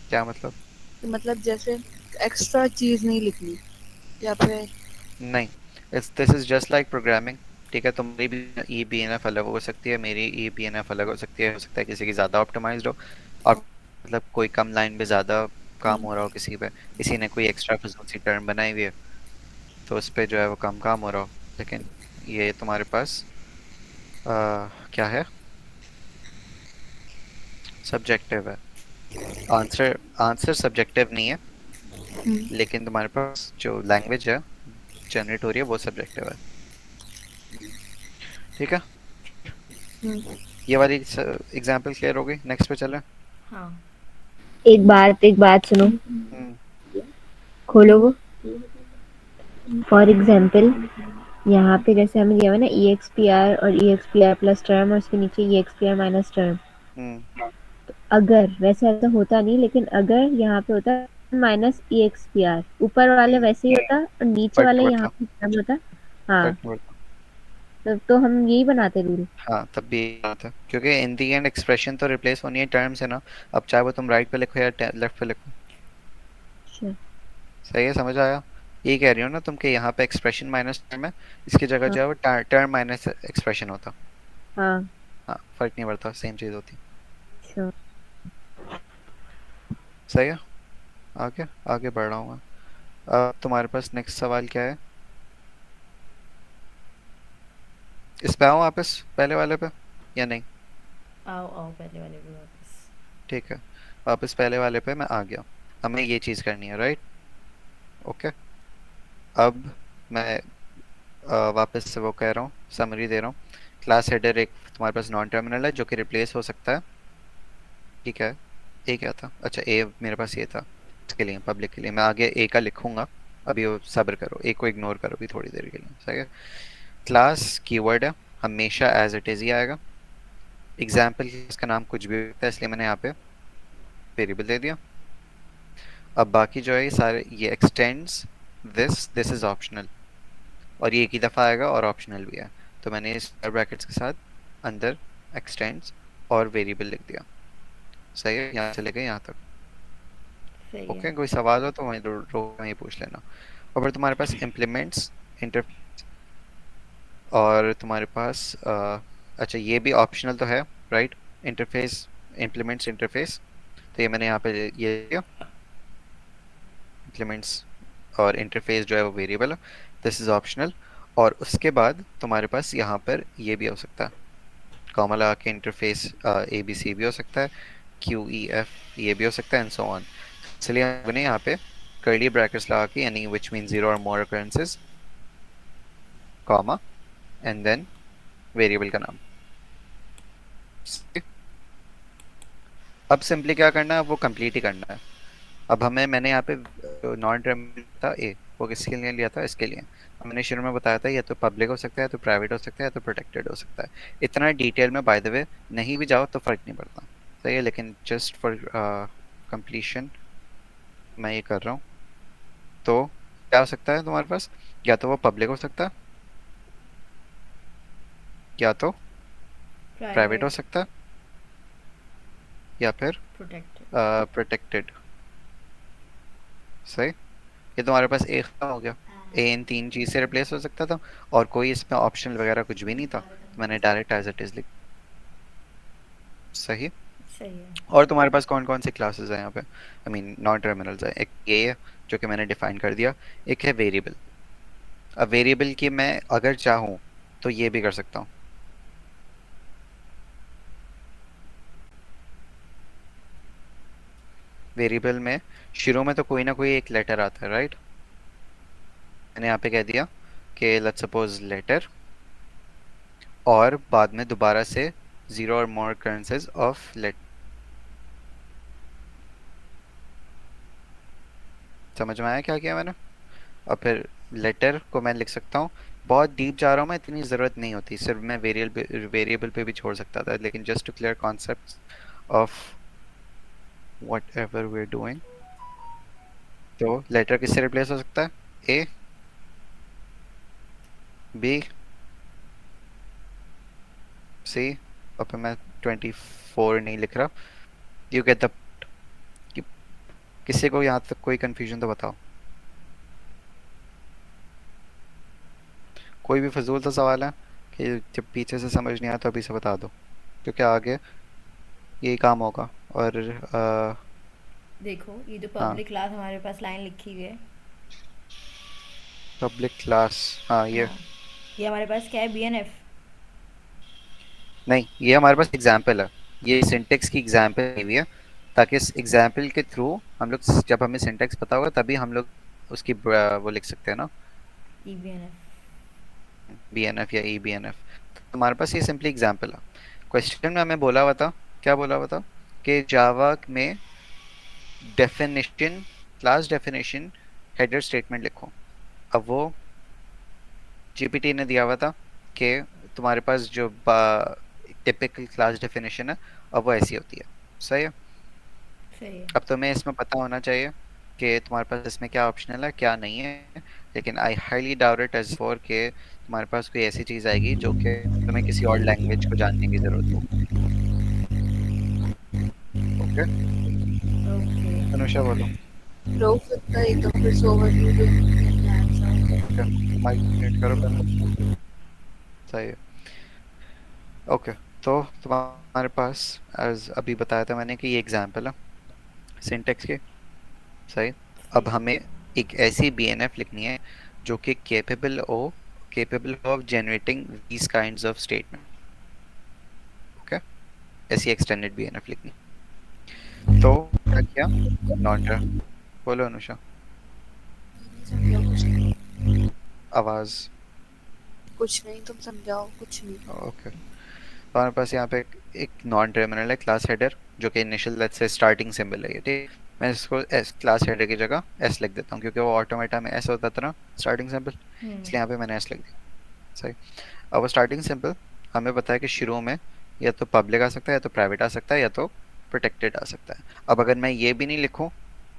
क्या मतलब? कि मतलब जैसे एक्स्ट्रा चीज नहीं लिखनी या फिर नहीं, this is just like programming, ठीक है। तुम्हारी भी EBNF अलग हो सकती है, मेरी EBNF अलग हो सकती है, हो सकता है किसी की ज़्यादा ऑप्टिमाइज्ड हो, और मतलब कोई कम लाइन पे ज़्यादा काम हो रहा हो किसी पे, किसी ने कोई एक्स्ट्रा फिजूल सी टर्म बनाई हुई है तो उस पर जो है वो कम काम हो रहा हो, लेकिन ये तुम्हारे पास क्या है, सब्जेक्टिव है। आंसर सब्जेक्टिव नहीं है, लेकिन तुम्हारे पास जो लैंग्वेज है जनरेट हो रही है वो सब्जेक्टिव है, ठीक है। ये वाली एग्जांपल क्लियर हो गई, नेक्स्ट पे चलें। हाँ। एक बात सुनो, खोलो वो। फॉर एग्जाम्पल यहाँ पे जैसे हमें दिया हुआ ना EXPR और EXPR प्लस टर्म और उसके नीचे EXPR माइनस टर्म, तो अगर वैसे ऐसा होता नहीं, लेकिन अगर यहाँ पे होता माइनस EXPR, ऊपर वाले वैसे ही होता और नीचे वाले यहाँ पे टर्म होता। हाँ, तो हम यही बनाते रूल। हाँ तब भी यही बात है, क्योंकि इन दी एंड एक्सप्रेशन तो रिप्लेस होनी है टर्म से ना। अब चाहे वो तुम राइट पे लिखो या लेफ्ट पे लिखो। अच्छा। सही है, समझ आया? ये कह रही हो ना तुम कि यहाँ पे एक्सप्रेशन माइनस टर्म है, इसकी जगह हाँ जो है वो टर्म माइनस एक्सप्रेशन होता। हाँ। हाँ फर्क नहीं पड़ता, सेम चीज़ होती। अच्छा। सही है। आगे आगे बढ़ रहा हूँ मैं। अब तुम्हारे पास नेक्स्ट सवाल क्या है? इस पे आओ वापस पहले वाले पे या नहीं? आओ आओ पहले वाले पे वापस। ठीक है, वापस पहले वाले पे मैं आ गया। हमें ये चीज़ करनी है, राइट? ओके। अब मैं वापस से वो कह रहा हूँ, समरी दे रहा हूँ। क्लास हेडर एक तुम्हारे पास नॉन टर्मिनल है जो कि रिप्लेस हो सकता है। ठीक है। ए क्या था? अच्छा ए मेरे पास ये था, इसके लिए पब्लिक के लिए मैं आगे ए का लिखूंगा। अभी वो सब्र करो, ए को इग्नोर करो अभी थोड़ी देर के लिए। सही है। क्लास कीवर्ड है, हमेशा एज इट इज़ ही आएगा। एग्जाम्पल इसका नाम कुछ भी होता है, इसलिए मैंने यहाँ पे वेरिएबल दे दिया। अब बाकी जो है ये सारे, ये एक्सटेंड्स, दिस इज ऑप्शनल, और ये एक ही दफ़ा आएगा और ऑप्शनल भी है। तो मैंने इस ब्रैकेट्स के साथ अंदर एक्सटेंड्स और वेरिएबल लिख दिया। सही है, यहाँ से लेके यहाँ तक। सही ओके है। कोई सवाल हो तो वहीं वहीं पूछ लेना। और फिर तुम्हारे पास इम्प्लीमेंट्स, इंटर, और तुम्हारे पास अच्छा ये भी ऑप्शनल तो है, राइट? इंटरफेस, इम्प्लीमेंट्स इंटरफेस, तो ये मैंने यहाँ पे ये दिया। इम्प्लीमेंट्स और इंटरफेस जो है वो वेरिएबल है, दिस इज ऑप्शनल। और उसके बाद तुम्हारे पास यहाँ पर ये भी हो सकता है, कॉमा लगा के इंटरफेस ए बी सी भी हो सकता है, क्यू ई एफ ये भी हो सकता है, एंड सो ऑन। इसलिए हमने यहाँ पे कर्ली ब्रैकेट्स लगा के, यानी विच मीन जीरो और more occurrences, comma, and then variable का नाम। अब सिंपली क्या करना है, वो कंप्लीट ही करना है। अब हमें, मैंने यहाँ पे नॉन टर्मिनल था ए, वो किसके लिए लिया था? इसके लिए। मैंने शुरू में बताया था या तो पब्लिक हो सकता है, तो प्राइवेट हो सकता है, तो प्रोटेक्टेड हो सकता है। इतना डिटेल में बाय द वे नहीं भी जाओ तो फ़र्क नहीं पड़ता। सही है, लेकिन जस्ट फॉर कंप्लीशन मैं ये कर रहा हूँ। तो क्या हो सकता है तुम्हारे पास? या तो वो पब्लिक हो सकता है, या तो प्राइवेट हो प्राइवेट। सकता है, या फिर प्रोटेक्टेड। प्रोटेक्टेड। सही। ये तुम्हारे पास एक हो गया। ए इन तीन चीज से रिप्लेस हो सकता था, और कोई इसमें ऑप्शनल वगैरह कुछ भी नहीं था, तो मैंने डायरेक्ट एज इट इज लिख। सही। सही है। और तुम्हारे पास कौन कौन सी क्लासेस हैं यहाँ पे? आई मीन नॉन टर्मिनल्स है। एक ये है जो कि मैंने डिफाइन कर दिया, एक है वेरिएबल। अब वेरिएबल की मैं अगर चाहूँ तो ये भी कर सकता हूँ। वेरिएबल में शुरू में तो कोई ना कोई एक लेटर आता है, राइट? मैंने यहाँ पे कह दिया कि लेट्स सपोज लेटर, और बाद में दोबारा से जीरो और मोर occurrences ऑफ लेट। समझ में आया क्या किया मैंने? और फिर लेटर को मैं लिख सकता हूँ, बहुत डीप जा रहा हूँ मैं, इतनी ज़रूरत नहीं होती, सिर्फ मैं वेरिएबल पे भी छोड़ सकता था, लेकिन just to clear concept of whatever we doing. तो लेटर किससे रिप्लेस हो सकता है? ए, बी, सी, और फिर मैं 24 नहीं लिख रहा। You get the. किसी को यहाँ तक कोई कंफ्यूजन तो बताओ। कोई भी फजूल सा सवाल है कि जब पीछे से समझ नहीं आया तो अभी से बता दो, क्योंकि आगे यही काम होगा। और देखो ये जो हाँ पब्लिक क्लास हमारे पास लाइन लिखी हुई है। पब्लिक क्लास, हाँ ये हाँ, ये हमारे पास क्या है? बीएनएफ। नहीं, ये हमारे पास एग्जाम्पल है, ये सिंटेक्स की एग्जाम्पल दी हुई है, ताकि इस एग्जाम्पल के थ्रू हम लोग, जब हमें सिंटेक्स पता होगा तभी हम लोग उसकी वो लिख सकते हैं ना, ई बीएनएफ। बी एन एफ या ई बी एन एफ। तुम्हारे पास ये सिंपली एग्जाम्पल है। क्वेश्चन में हमें बोला हुआ था, क्या बोला हुआ था? कि जावा में definition, class definition header statement लिखो। अब वो जीपीटी ने दिया हुआ था कि तुम्हारे पास जो टिपिकल क्लास डेफिनेशन है अब वो ऐसी होती है। सही है। सही है। अब तुम्हें इसमें पता होना चाहिए कि तुम्हारे पास इसमें क्या ऑप्शनल है क्या नहीं है, लेकिन I highly doubt it as for के तुम्हारे पास कोई ऐसी चीज़ आएगी जो कि तुम्हें किसी और लैंग्वेज को जानने की ज़रूरत हो। Okay, okay. अनुषा बोलो। रऊफ इतना एकदम फिर से ओवरव्यू दे ओके, माइक म्यूट करो पहले। सही है। ओके, तो तुम्हारे पास एज अभी बताया था मैंने कि ये एग्जाम्पल है सिंटेक्स के। सही। अब हमें एक ऐसी बीएनएफ लिखनी है जो कि capable of generating these kinds of statement. Okay, ऐसी एक्सटेंडेड बीएनएफ लिखनी। तो क्या किया, नॉन टर्म। बोलो अनुषा। समझाओ कुछ नहीं, आवाज। कुछ नहीं, तुम समझाओ कुछ नहीं। ओके, हमारे पास यहाँ पे एक नॉन टर्मिनल है क्लास हेडर जो कि initial let's say starting symbol है ये, ठीक। मैं इसको एस क्लास हेडर की जगह एस लिख देता हूँ क्योंकि वो ऑटोमेटा में एस होता था ना स्टार्टिंग सिंबल, इसलिए यहाँ पे मैंने एस लिख दिया। सही। अब वो स्टार्टिंग सिंबल हमें पता है कि शुरू में या तो पब्लिक आ सकता है या तो प्राइवेट आ सकता है या तो प्रोटेक्टेड आ सकता है। अब अगर मैं ये भी नहीं लिखूँ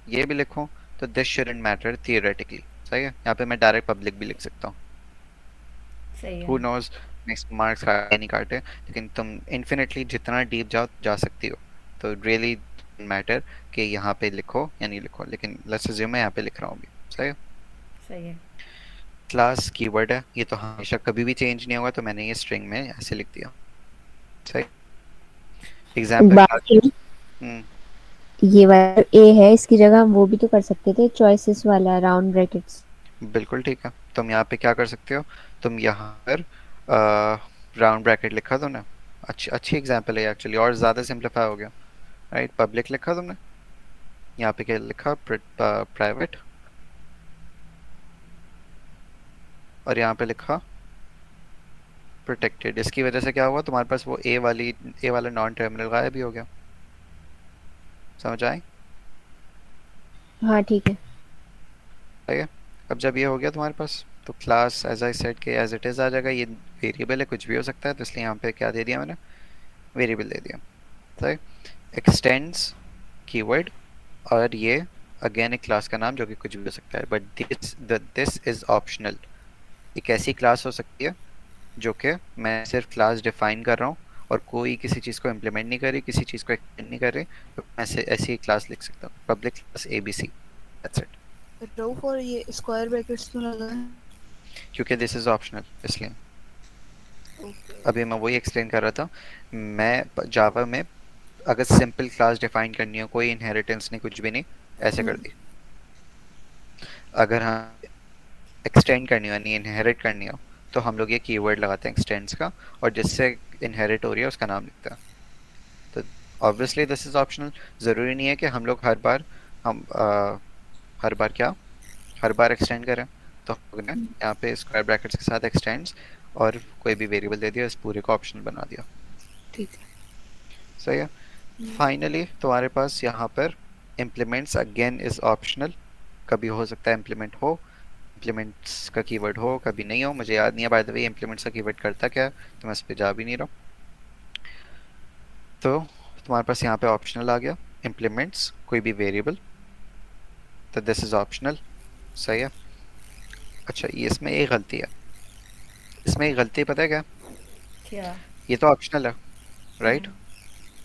ये भी लिखूँ तो दिस शुडंट मैटर थियोरेटिकली। सही है, यहाँ पे मैं डायरेक्ट पब्लिक भी लिख सकता हूँ। सही है। हु नोज नेक्स्ट मार्क्स काटे नहीं काटे, लेकिन तुम इन्फिनिटली जितना डीप जाओ जा सकती हो। तो रियली मैटर कि यहाँ पे लिखो या नहीं लिखो, लेकिन लेट्स अज्यूम मैं यहाँ पे लिख रहा हूँ अभी। सही है। सही है। क्लास कीवर्ड है, ये तो हमेशा कभी भी चेंज नहीं होगा, तो मैंने ये स्ट्रिंग में ऐसे लिख दिया। सही। एग्जाम्पल बात सुनो, हम्म ये वाला ए है, इसकी जगह हम वो भी तो कर सकते थे, चॉइसेस वाला राउंड ब्रैकेट्स। बिल्कुल ठीक है, तुम यहाँ पे क्या कर सकते हो, तुम यहाँ पर राउंड ब्रैकेट लिखा तुमने, अच्छी अच्छी एग्जाम्पल है एक्चुअली, और ज़्यादा सिंप्लीफाई हो गया। राइट, पब्लिक लिखा तुमने, यहाँ पे क्या लिखा, प्राइवेट, और यहाँ पे लिखा प्रोटेक्टेड। इसकी वजह से क्या हुआ, तुम्हारे पास वो ए वाला नॉन टर्मिनल गायब भी हो गया। समझ आए? हाँ ठीक है। ठीक है। अब जब ये हो गया तुम्हारे पास, तो क्लास एज आई सेड के एज इट इज़ आ जाएगा। ये वेरिएबल है, कुछ भी हो सकता है, तो इसलिए यहाँ पे क्या दे दिया मैंने, वेरिएबल दे दिया। सही। एक्सटेंड्स कीवर्ड, और ये अगेन एक क्लास का नाम जो कि कुछ भी हो सकता है, बट दिस इज ऑप्शनल। एक ऐसी क्लास हो सकती है जो कि मैं सिर्फ क्लास डिफाइन कर रहा हूँ और कोई किसी चीज़ को इम्प्लीमेंट नहीं कर रही, किसी चीज़ को एक्सटेंड नहीं कर रही, तो मैं ऐसी क्लास लिख सकता हूँ, public class ABC। That's it. Rauf और ये स्क्वायर ब्रैकेट्स क्यों लगा है? क्योंकि दिस इज ऑप्शनल, इसलिए। ओके। अभी मैं वही एक्सप्लेन कर रहा था। मैं जावा में अगर सिंपल क्लास डिफाइन करनी हो, कोई इनहेरिटेंस नहीं, कुछ भी नहीं, ऐसे कर दी। अगर हाँ एक्सटेंड करनी हो यानी इनहेरिट करनी हो, तो हम लोग ये कीवर्ड लगाते हैं एक्सटेंड्स का, और जिससे इनहेरिट हो रही है उसका नाम लिखते हैं। तो ऑब्वियसली दिस इज ऑप्शनल। ज़रूरी नहीं है कि हम लोग हर बार क्या, हर बार एक्सटेंड करें। तो हम लोग ने यहाँ पे स्क्वायर ब्रैकेट्स के साथ एक्सटेंड्स और कोई भी वेरिएबल दे दिया, इस पूरे को ऑप्शनल बना दिया। ठीक है। सही है। फाइनली तुम्हारे पास यहाँ पर इम्प्लीमेंट्स अगेन इज ऑप्शनल। कभी हो सकता है इम्प्लीमेंट हो, इम्प्लीमेंट्स का कीवर्ड हो, कभी नहीं हो, मुझे याद नहीं है बाय द वे इम्प्लीमेंट्स का कीवर्ड करता क्या है, तो मैं इस पर जा भी नहीं रहा हूँ। तो तुम्हारे पास यहाँ पे ऑप्शनल आ गया, इम्प्लीमेंट्स कोई भी वेरिएबल, तो दिस इज ऑप्शनल। सही है। अच्छा, ये इसमें एक गलती है, इसमें एक गलती पता है क्या, क्या? ये तो ऑप्शनल है राइट,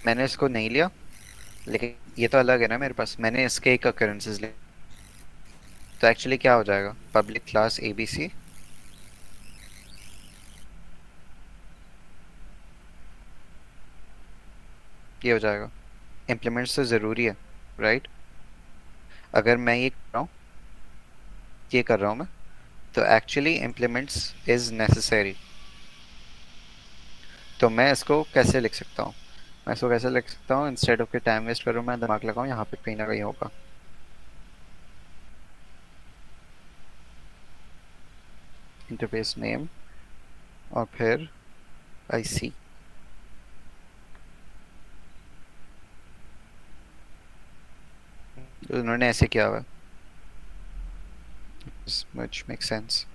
मैंने इसको नहीं लिया, लेकिन ये तो अलग है ना मेरे पास, मैंने इसके एक अकरेंसेस लिए। तो एक्चुअली क्या हो जाएगा, पब्लिक क्लास ABC, ये हो जाएगा। इम्प्लीमेंट्स तो ज़रूरी है राइट। अगर मैं ये कर रहा हूँ मैं, तो एक्चुअली इम्प्लीमेंट्स इज नेसेसरी। तो मैं इसको कैसे लिख सकता हूँ, मैं इसको कैसे लिख सकता हूँ, इंस्टेड ऑफ के टाइम वेस्ट करूँ मैं दिमाग लगाऊँ, यहाँ पे कहीं ना कहीं होगा। इंटरफेस नेम और फिर IC, उन्होंने ऐसे किया हुआ है, which makes sense।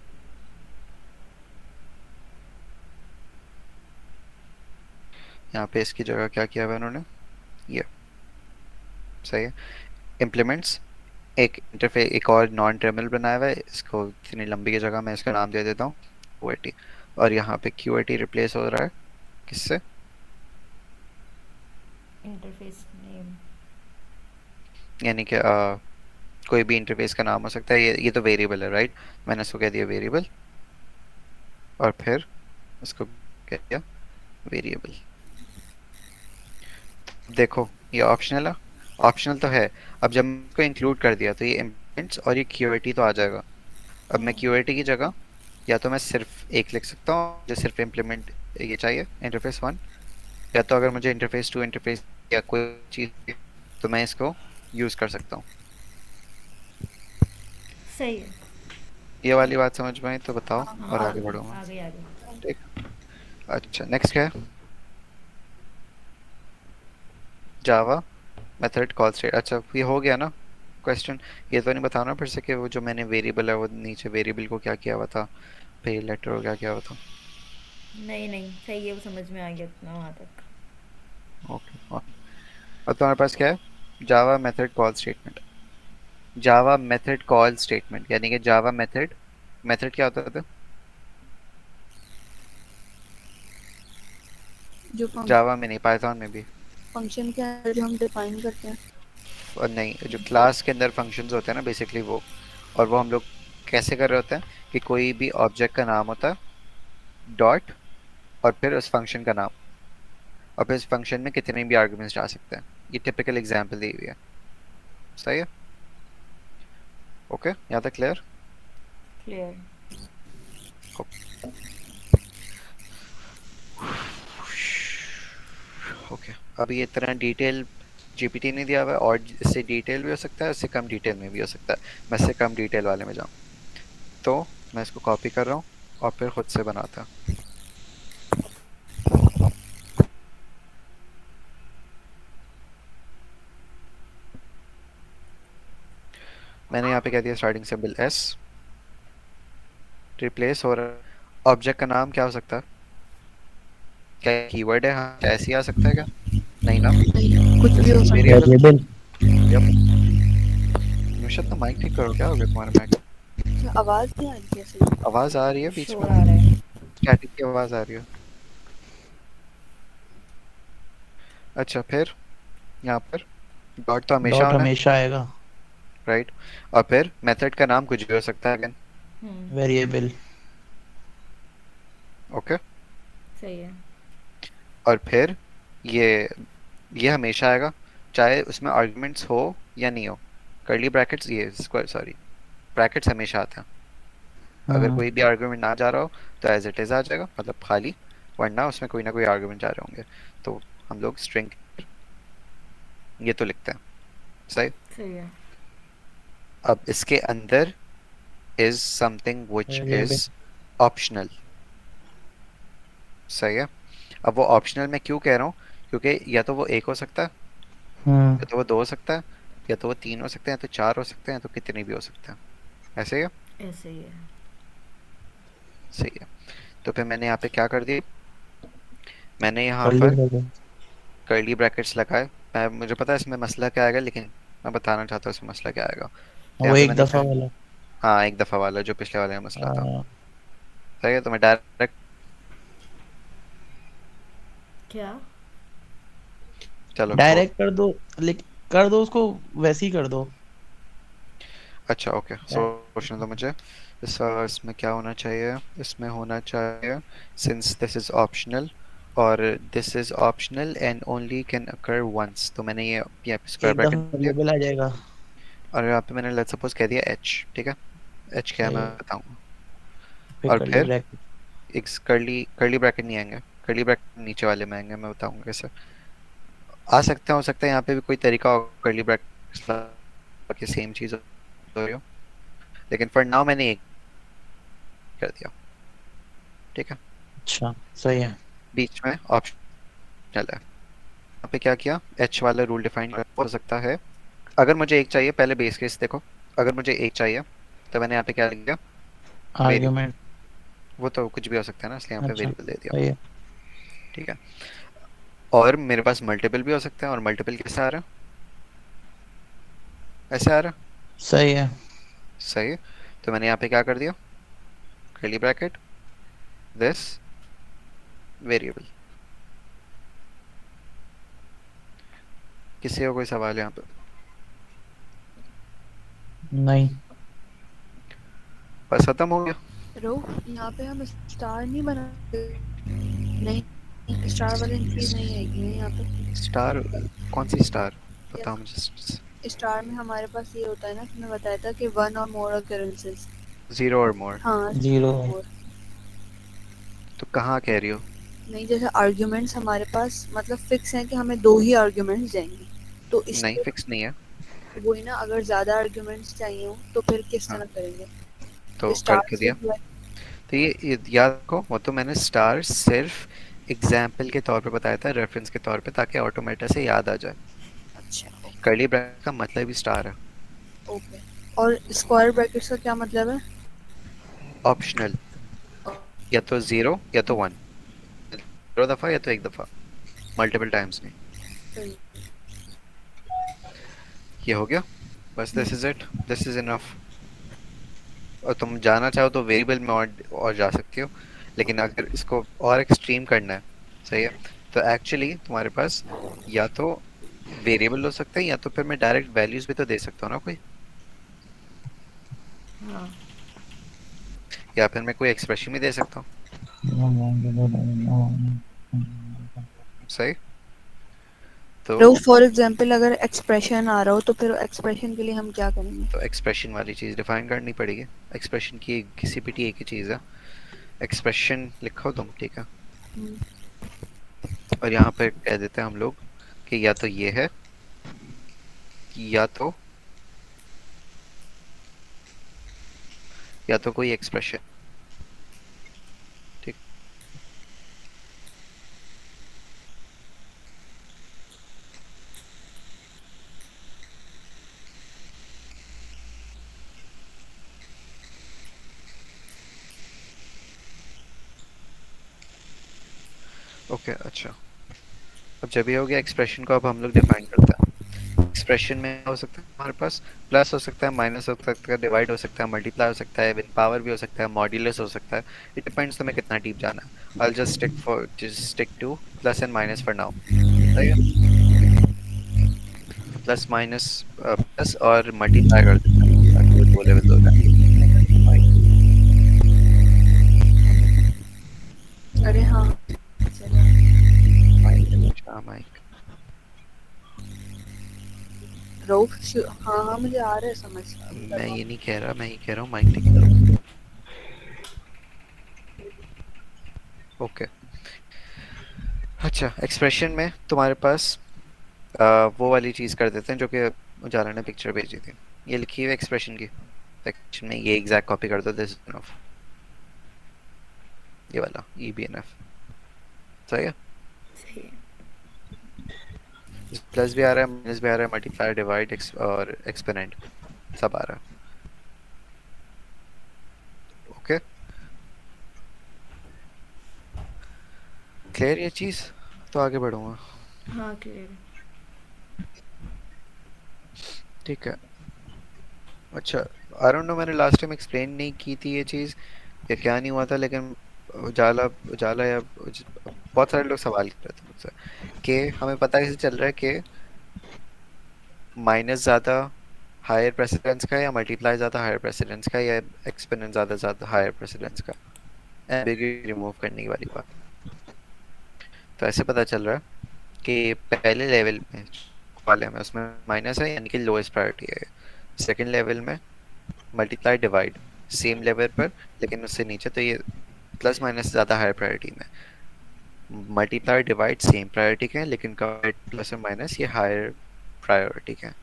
यहाँ पे इसकी जगह क्या किया हुआ है उन्होंने, ये। सही है। इम्प्लीमेंट्स एक इंटरफेस, एक और नॉन टर्मिनल बनाया हुआ है, इसको इतनी लंबी की जगह मैं इसका नाम दे देता हूँ QAT। और यहाँ पे QAT रिप्लेस हो रहा है किससे? Interface name. यानी कि कोई भी इंटरफेस का नाम हो सकता है, ये तो वेरिएबल है राइट, मैंने इसको कह दिया वेरिएबल, और फिर इसको कह दिया वेरिएबल। देखो ये ऑप्शनल है, ऑप्शनल तो है। अब जब मैं इसको इंक्लूड कर दिया तो ये इम्प्लीमेंट्स और ये QAT तो आ जाएगा। अब मैं QAT की जगह या तो मैं सिर्फ एक लिख सकता हूँ, मुझे सिर्फ इम्प्लीमेंट ये चाहिए इंटरफेस 1, या तो अगर मुझे इंटरफेस 2 इंटरफेस या कोई चीज़ तो मैं इसको यूज़ कर सकता हूँ। सही है। ये वाली बात समझ में आई तो बताओ और हाँ, आगे बढ़ूंगा। आगे आगे। ठीक, अच्छा नेक्स्ट क्या है? जावा मेथड कॉल स्टेट। अच्छा ये हो गया ना क्वेश्चन। ये तो नहीं बताना फिर से कि वो जो मैंने वेरिएबल है वो नीचे वेरिएबल को क्या किया हुआ था, पे लेटर को क्या किया हुआ था? नहीं नहीं, सही है, वो समझ में आ गया इतना वहाँ तक। ओके, और तुम्हारे पास क्या है? जावा मेथड कॉल स्टेटमेंट। जावा मेथड कॉल स्टेटमेंट यानी कि जावा मेथड, मेथड क्या होता था जो जावा में? नहीं, पाइथन में भी। फंक्शन क्या है जो हम डिफाइन करते हैं? और नहीं, जो क्लास के अंदर फंक्शंस होते हैं ना बेसिकली वो, और वो हम लोग कैसे कर रहे होते हैं कि कोई भी ऑब्जेक्ट का नाम होता है डॉट और फिर उस फंक्शन का नाम, और फिर इस फंक्शन में कितने भी आर्गुमेंट्स जा सकते हैं। ये टिपिकल एग्जांपल दी हुई है, सही है? ओके, यहाँ तक क्लियर? क्लियर। ओके, अब ये इतना डिटेल GPT नहीं दिया हुआ है, और इससे डिटेल भी हो सकता है, इससे कम डिटेल में भी हो सकता है। मैं इससे कम डिटेल वाले में जाऊँ तो मैं इसको कॉपी कर रहा हूँ और फिर खुद से बनाता। मैंने यहाँ पे कह दिया स्टार्टिंग सिंबल S, रिप्लेस हो रहा है। ऑब्जेक्ट का नाम क्या हो सकता है? क्या कीवर्ड है? हाँ, ऐसे ही आ सकता है क्या? नहीं ना, कुछ भी हो सकता है। वेरिएबल। नुशत तो माइक ठीक करो, क्या हो गया तुम्हारे माइक? क्या आवाज नहीं आ रही है सही? आवाज आ रही है बीच शोर में, आ रहा है। स्टैटिक की आवाज आ रही है। अच्छा फिर यहाँ पर डॉट तो हमेशा डॉट होना है हमेशा आएगा। राइट, और फिर मेथड का नाम कुछ भी हो सकता है अगेन। वेरिएबल। ओके, सही है। और फिर ये हमेशा आएगा चाहे उसमें आर्गुमेंट्स हो या नहीं हो। कर्ली ब्रैकेट्स, ये स्क्वायर सॉरी ब्रैकेट्स हमेशा आते हैं। अगर कोई भी आर्गुमेंट ना जा रहा हो तो एज इट इज आ जाएगा, मतलब खाली, वरना उसमें कोई ना कोई आर्गुमेंट जा रहे होंगे तो हम लोग स्ट्रिंग ये तो लिखते हैं, सही? सही है। अब इसके अंदर is something which is optional, सही है? अब वो ऑप्शनल मैं क्यों कह रहा हूँ, क्योंकि या तो वो एक हो सकता है, या तो वो दो हो सकता है, या तो वो तीन हो सकते हैं, तो चार हो सकते हैं, तो कितने भी हो सकते हैं। ऐसे ही है? ऐसे ही है। सही है। तो फिर मैंने यहाँ पे क्या कर दिया, मैंने यहाँ पर कर्ली ब्रैकेट्स लगाए। मैं मुझे पता है इसमें मसला क्या आएगा, लेकिन मैं बताना चाहता हूँ इसमें मसला क्या आएगा। तो वो यहाँ पे एक मैंने दफा वाला। हाँ एक दफा वाला जो पिछले वाले में मसला था, हाँ, सही है? तो मैं डायरेक्ट क्या? चलो डायरेक्ट कर दो, लेकिन कर दो उसको वैसे ही कर दो। अच्छा ओके, सोचने दो मुझे। इसमें क्या होना चाहिए? इसमें होना चाहिए सिंस दिस इज ऑप्शनल और this is optional and only can occur once, तो मैंने ये स्क्वायर एक दफा ब्रैकेट दिया वेरिएबल आ जाएगा। और यहाँ पे मैंने लेट्स सपोज कह दिया h, ठीक है? h क्या है मैं बताऊंगा। फिर और कर्ली फिर ब्रैकेट। एक कर्ली ब्रैकेट नहीं आएंगे, कर्ली ब्रैकेट नीचे वाले में आएंगे, मैं बताऊंगा कैसे आ सकते हैं। हो सकता है यहाँ पे भी कोई तरीका हो कर्ली ब्रैकेट की सेम चीज़ हो रही हो, लेकिन फॉर नाउ मैंने एक कर दिया, ठीक है? अच्छा सही है। बीच में ऑप्शनल है। यहाँ पे क्या किया, h वाला रूल डिफाइन हो सकता है। अगर मुझे एक चाहिए, पहले बेस केस देखो, अगर मुझे एक चाहिए तो मैंने यहाँ पे क्या लिख दिया, आर्गुमेंट। वो तो कुछ भी हो सकता है ना, इसलिए यहाँ पे अच्छा वेरिएबल दे दिया, सही है। ठीक है? और मेरे पास मल्टीपल भी हो सकते हैं, और मल्टीपल कैसे आ रहा है? ऐसे आ रहा है, सही है। सही है। तो मैंने यहाँ पे क्या कर दिया, कर्ली ब्रैकेट दिस वेरिएबल। किसी का कोई सवाल यहाँ पे? नहीं। बस खत्म हो गया। रो यहाँ पे हम स्टार नहीं बनाते। नहीं, स्टार वाली एंट्रीज नहीं आएगी यहाँ पे। स्टार? कौन सी स्टार? या बताओ मुझे। स्टार में हमारे पास ये होता है ना कि मैं बताया था कि वन और मोर occurrences। 0 और मोर? हाँ, 0 more। तो कहाँ कह रही हो? नहीं, जैसे आर्ग्यूमेंट्स हमारे पास मतलब फिक्स हैं कि हमें 2 ही आर्ग्यूमेंट्स जाएंगे, तो नहीं, इसके फिक्स नहीं है। वही ना, अगर ज्यादा आर्ग्यूमेंट्स चाहिए हो तो फिर किस हाँ, तरह करेंगे? तो स्टार करके से दिया। तो ये याद रखो, वो तो मैंने स्टार सिर्फ एग्जाम्पल के तौर पे बताया था, रेफरेंस के तौर पे, ताकि ऑटोमेटा से याद आ जाए। अच्छा, कर्ली ब्रैकेट का मतलब ही स्टार है। ओके। और स्क्वायर ब्रैकेट्स का क्या मतलब है? ऑप्शनल, या तो 0 या तो 1, 0 दफा या तो एक दफा, मल्टीपल टाइम्स नहीं। सही। ये हो गया। बस this is it, this is enough. और तुम जाना चाहो तो वेरिएबल में और जा सकती हो, लेकिन अगर इसको और एक्सट्रीम करना है, सही है, तो एक्चुअली तुम्हारे पास या तो वेरिएबल हो सकता है, या तो फिर मैं डायरेक्ट वैल्यूज भी तो दे सकता हूँ ना कोई, हाँ या फिर मैं कोई एक्सप्रेशन भी दे सकता हूँ। सही। तो तो फॉर एग्जांपल अगर एक्सप्रेशन आ रहा हो तो फिर एक्सप्रेशन के लिए हम क्या करेंगे? तो एक्सप्रेशन वाली चीज डिफाइन करनी पड़ेगी। एक्सप्रेशन की किसी भी एक ही चीज है, एक्सप्रेशन लिखो तुम, ठीक है, हम्म, और यहाँ पे कह देते हैं हम लोग कि या तो ये है, या तो कोई एक्सप्रेशन, ठीक। ओके, अच्छा। अब जब ये हो गया एक्सप्रेशन को, अब हम लोग डिफाइन करते हैं। एक्सप्रेशन में हो सकता है हमारे पास प्लस हो सकता है, माइनस हो सकता है, डिवाइड हो सकता है, मल्टीप्लाई हो सकता है, विद पावर भी हो सकता है, मॉड्यूलस हो सकता है। इट डिपेंड्स तुम्हें कितना डीप जाना है। I just stick two plus and minus for now. सही है। प्लस माइनस, प्लस और मल्टीप्लाई कर देते हैं ताकि वो दो लेवल हो जाए। अरे हाँ, चलो। माइक रो हाँ हाँ, मुझे आ रहा है समझ। मैं ये नहीं कह रहा, मैं ये कह रहा हूँ माइक ठीक करो। ओके, अच्छा। एक्सप्रेशन में तुम्हारे पास वो वाली चीज कर देते हैं जो कि उजाला ने पिक्चर भेजी थी, ये लिखी हुई एक्सप्रेशन की सेक्शन में, ये एग्जैक्ट कॉपी कर दो, दिस इनफ, ये वाला EBNF। सही है। सही है। प्लस भी आ रहा है, माइनस भी आ रहा है, मल्टीप्लाई, डिवाइड और एक्सपोनेंट सब आ रहा है। ओके, क्लियर ये चीज? तो आगे बढ़ूंगा। हाँ क्लियर है। ठीक है। अच्छा, आई डोंट नो, मैंने लास्ट टाइम एक्सप्लेन नहीं की थी ये चीज या क्या नहीं हुआ था, लेकिन उजाला उजाला या बहुत सारे लोग सवाल कर रहे थे मुझसे कि हमें पता कैसे चल रहा है कि माइनस ज़्यादा हायर प्रेसिडेंस का, या मल्टीप्लाई ज़्यादा हायर प्रेसिडेंस का, या एक्सपोनेंट ज़्यादा ज़्यादा हायर प्रेसिडेंस का, एम्बिग्यूइटी रिमूव करने की वाली बात। तो ऐसे पता चल रहा है कि पहले लेवल में वाले में उसमें माइनस है, यानी कि लोएस्ट प्रायोरिटी है। सेकंड लेवल में मल्टीप्लाई डिवाइड सेम लेवल पर लेकिन उससे नीचे, तो ये प्लस माइनस ज़्यादा हायर प्रायोरिटी में। मल्टीप्लाई डिवाइड सेम प्रायोरिटी के हैं, लेकिन प्लस और माइनस ये हायर प्रायोरिटी के हैं।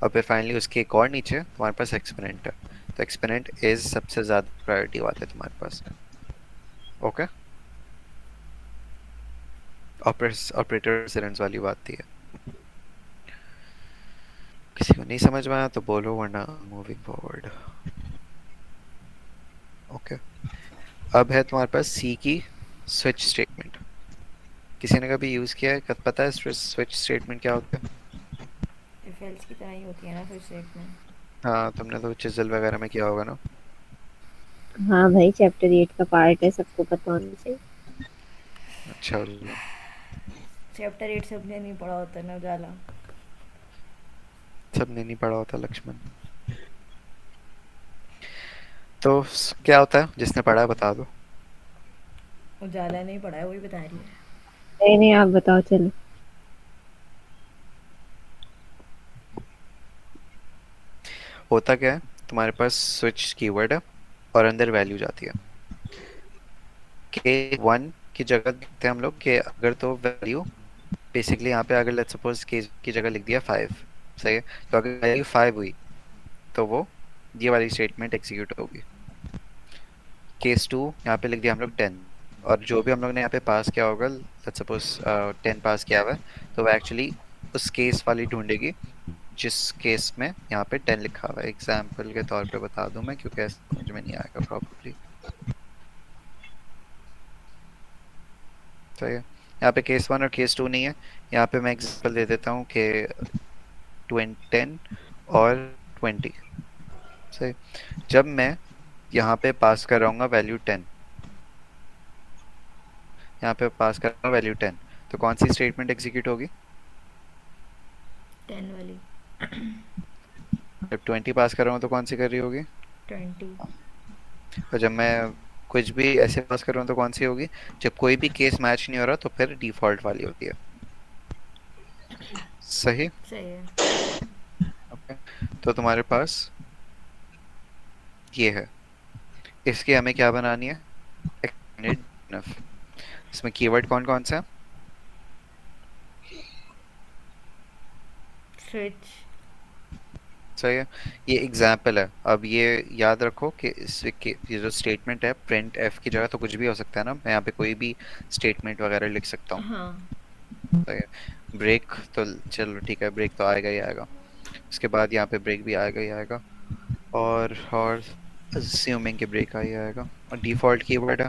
और फिर फाइनली उसके एक और नीचे तुम्हारे पास एक्सपोनेंट है, तो एक्सपोनेंट इज सबसे ज़्यादा प्रायोरिटी वाला है तुम्हारे पास। ओके, ऑपरेटर प्रेसिडेंस वाली बात थी। किसी को नहीं समझ में आया तो बोलो, वरना मूविंग फॉरवर्ड। ओके, अब है तुम्हारे पास सी की स्विच स्टेटमेंट। किसी ने कभी यूज़ किया है, पता है स्विच स्टेटमेंट क्या होता है? इफ एल्स की तरह ही होती है ना फिर स्टेटमेंट। हाँ तुमने तो चिजल वगैरह में किया होगा ना। हाँ भाई, चैप्टर 8 का पार्ट है, सबको पता होना चाहिए। अच्छा उल्लू। चैप्टर 8 सबने नहीं पढ़ा होता ना उजाला। सबने नहीं पढ़ा होता लक्ष्मण। तो क्या होता है, जिसने पढ़ा है बता दो। उजाला नहीं पढ़ा है, वही बता रही है। नहीं नहीं, आप बताओ चलो। होता क्या है, तुम्हारे पास स्विच कीवर्ड है और अंदर वैल्यू जाती है। के वन की जगह देखते हैं हम लोग कि अगर तो वैल्यू बेसिकली यहाँ पे अगर लेट्स सपोज के की जगह लिख दिया 5, सही है। तो अगर वैल्यू 5 हुई तो वो ये वाली स्टेटमेंट एग्जीक्यूट होगी। केस 2 यहाँ पे लिख दिया हम लोग 10, और जो भी हम लोग ने यहाँ पे पास किया होगा लेट्स सपोज 10 पास किया हुआ है, तो वो एक्चुअली उस केस वाली ढूंढेगी जिस केस में यहाँ पे 10 लिखा हुआ है। एग्जाम्पल के तौर पे बता दूं मैं, क्योंकि ऐसे समझ में नहीं आएगा प्रॉब्लली। सही है। यहाँ पे केस 1 और केस 2 नहीं है। यहाँ पे मैं एग्जाम्पल दे देता हूँ कि 10 और 20। सही। जब मैं यहाँ पे पास कर रहा हूँ वैल्यू 10, यहाँ पे पास कर रहा हूँ वैल्यू 10, तो कौन सी स्टेटमेंट एग्जीक्यूट होगी? 10 वाली। जब 20 पास कर रहा हूँ तो कौन सी कर रही होगी? 20। और जब मैं कुछ भी ऐसे पास कर रहा हूँ तो कौन सी होगी? जब कोई भी केस मैच नहीं हो रहा तो फिर डिफॉल्ट वाली होती है। सही। सही है। ओके। तो तुम्हारे पास ये है, इसकी हमें क्या बनानी है? Extended BNF। इसमें कीवर्ड कौन कौन सा है? स्विच। सही है। ये एग्जाम्पल है। अब ये याद रखो कि ये जो स्टेटमेंट है प्रिंट एफ की जगह तो कुछ भी हो सकता है ना, मैं यहाँ पे कोई भी स्टेटमेंट वगैरह लिख सकता हूँ। हाँ। सही है। ब्रेक तो चलो ठीक है, ब्रेक तो आएगा ही आएगा। उसके बाद यहाँ पे ब्रेक भी आएगा ही आएगा, और अज्यूमिंग के ब्रेक आ ही आएगा। और डिफ़ॉल्ट कीवर्ड है,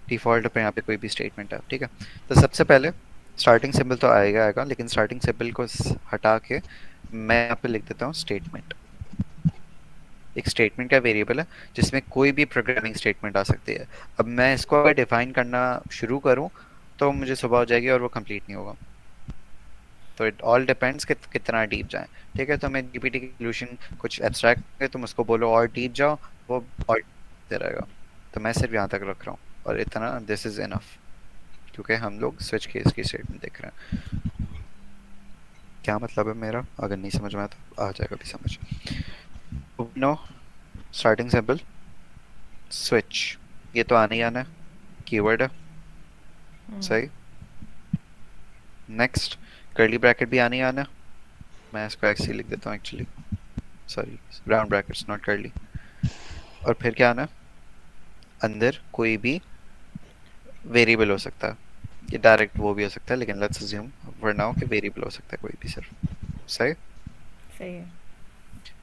डिफ़ॉल्ट पे यहाँ पे कोई भी स्टेटमेंट है, ठीक है। तो सबसे पहले स्टार्टिंग सिंबल तो आएगा आएगा, लेकिन स्टार्टिंग सिंबल को हटा के मैं यहाँ पे लिख देता हूँ स्टेटमेंट। एक स्टेटमेंट का वेरिएबल है जिसमें कोई भी प्रोग्रामिंग स्टेटमेंट आ सकती है। अब मैं इसको अगर डिफाइन करना शुरू करूँ तो मुझे सुबह हो जाएगी और वो कंप्लीट नहीं होगा। तो इट ऑल डिपेंड्स कि कितना डीप जाए। ठीक है, तो मैं जीपीटी की सॉल्यूशन कुछ एब्स्ट्रैक्ट है, तुम उसको बोलो और डीप जाओ, वो और दे रहेगा। तो मैं सिर्फ यहाँ तक रख रहा हूँ और इतना दिस इज इनफ, क्योंकि हम लोग स्विच केस की स्टेटमेंट देख रहे हैं। क्या मतलब है मेरा? अगर नहीं समझ में आया तो आ जाएगा भी समझ। नो स्टार्टिंग सिंबल स्विच, ये तो आने ही आना है, कीवर्ड है। सही। नेक्स्ट कर्ली ब्रैकेट भी आने ही आना है। मैं इसको ऐसे ही लिख देता हूँ actually, sorry round brackets not curly. और फिर क्या आना है? अंदर कोई भी वेरिएबल हो सकता है, ये डायरेक्ट वो भी हो सकता है, लेकिन लेट्स अज्यूम फॉर नाउ कि वेरिएबल हो सकता है कोई भी सिर्फ। सही। सही है।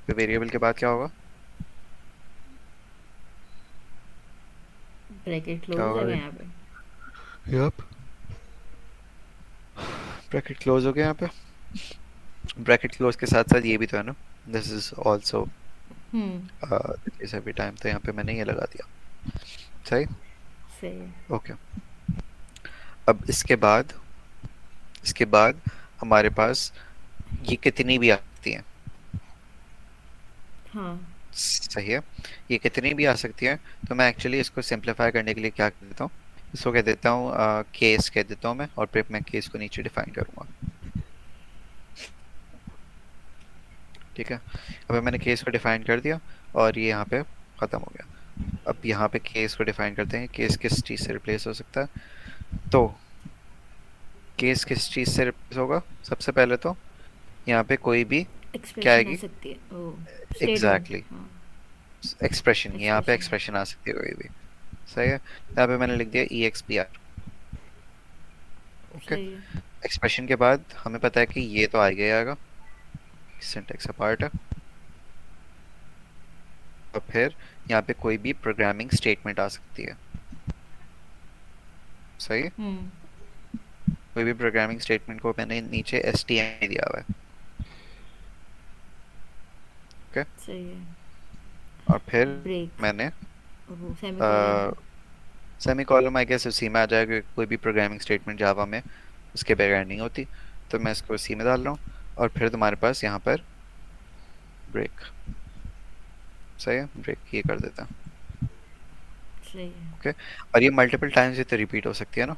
फिर वेरिएबल के बाद क्या होगा? ब्रैकेट क्या क्लोज होगा? है यहाँ पे। यप, ब्रैकेट क्लोज हो गया यहाँ पे। ब्रैकेट क्लोज के साथ साथ ये भी तो है ना, this is also this every time, तो यहाँ पे मैंने ये लगा दिया। सही। सही है। ओके। अब इसके बाद हमारे पास ये कितनी भी आ सकती हैं। हाँ। सही है, ये कितनी भी आ सकती है। तो मैं एक्चुअली इसको सिंप्लीफाई करने के लिए क्या कर देता हूँ, इसको कह देता हूँ केस कह देता हूँ मैं, और फिर मैं केस को नीचे डिफाइन करूँगा। ठीक है, अब मैंने केस को डिफाइन कर दिया और ये यहाँ पे ख़त्म हो गया। अब यहाँ पे केस को डिफाइन करते हैं, केस किस चीज़ से रिप्लेस हो सकता है। तो केस किस चीज़ से रिप्लेस होगा? सबसे पहले तो यहाँ पे कोई भी क्या एक्सप्रेशन आ आएगी? सकती है। ओ एग्जैक्टली, स्टेटमेंट। हाँ। एक्सप्रेशन, यहाँ पे एक्सप्रेशन। एक्सप्रेशन आ सकती है कोई भी। सही है, यहाँ पे मैंने लिख दिया EXPR। ओके। सही है। एक्सप्रेशन के बाद हमें पता है कि ये तो आएगा ही आएगा, सिंटैक्स का पार्ट है। और फिर यहाँ पे कोई भी प्रोग्रामिंग स्टेटमेंट आ सकती है। सही है, कोई भी प्रोग्रामिंग स्टेटमेंट को मैंने नीचे STM दिया हुआ है। सही है। और फिर ब्रेक मैंने वो semicolon. Semi column I guess उसी में आ जाएगा, कोई भी प्रोग्रामिंग स्टेटमेंट जावा में उसके बगैर नहीं होती, तो मैं इसको उसी में डाल रहा हूँ। और फिर तुम्हारे पास यहाँ पर ब्रेक, सही है, ब्रेक ये कर देता है। सही है। ओके, और ये मल्टीपल टाइम्स ये तो रिपीट हो सकती है ना,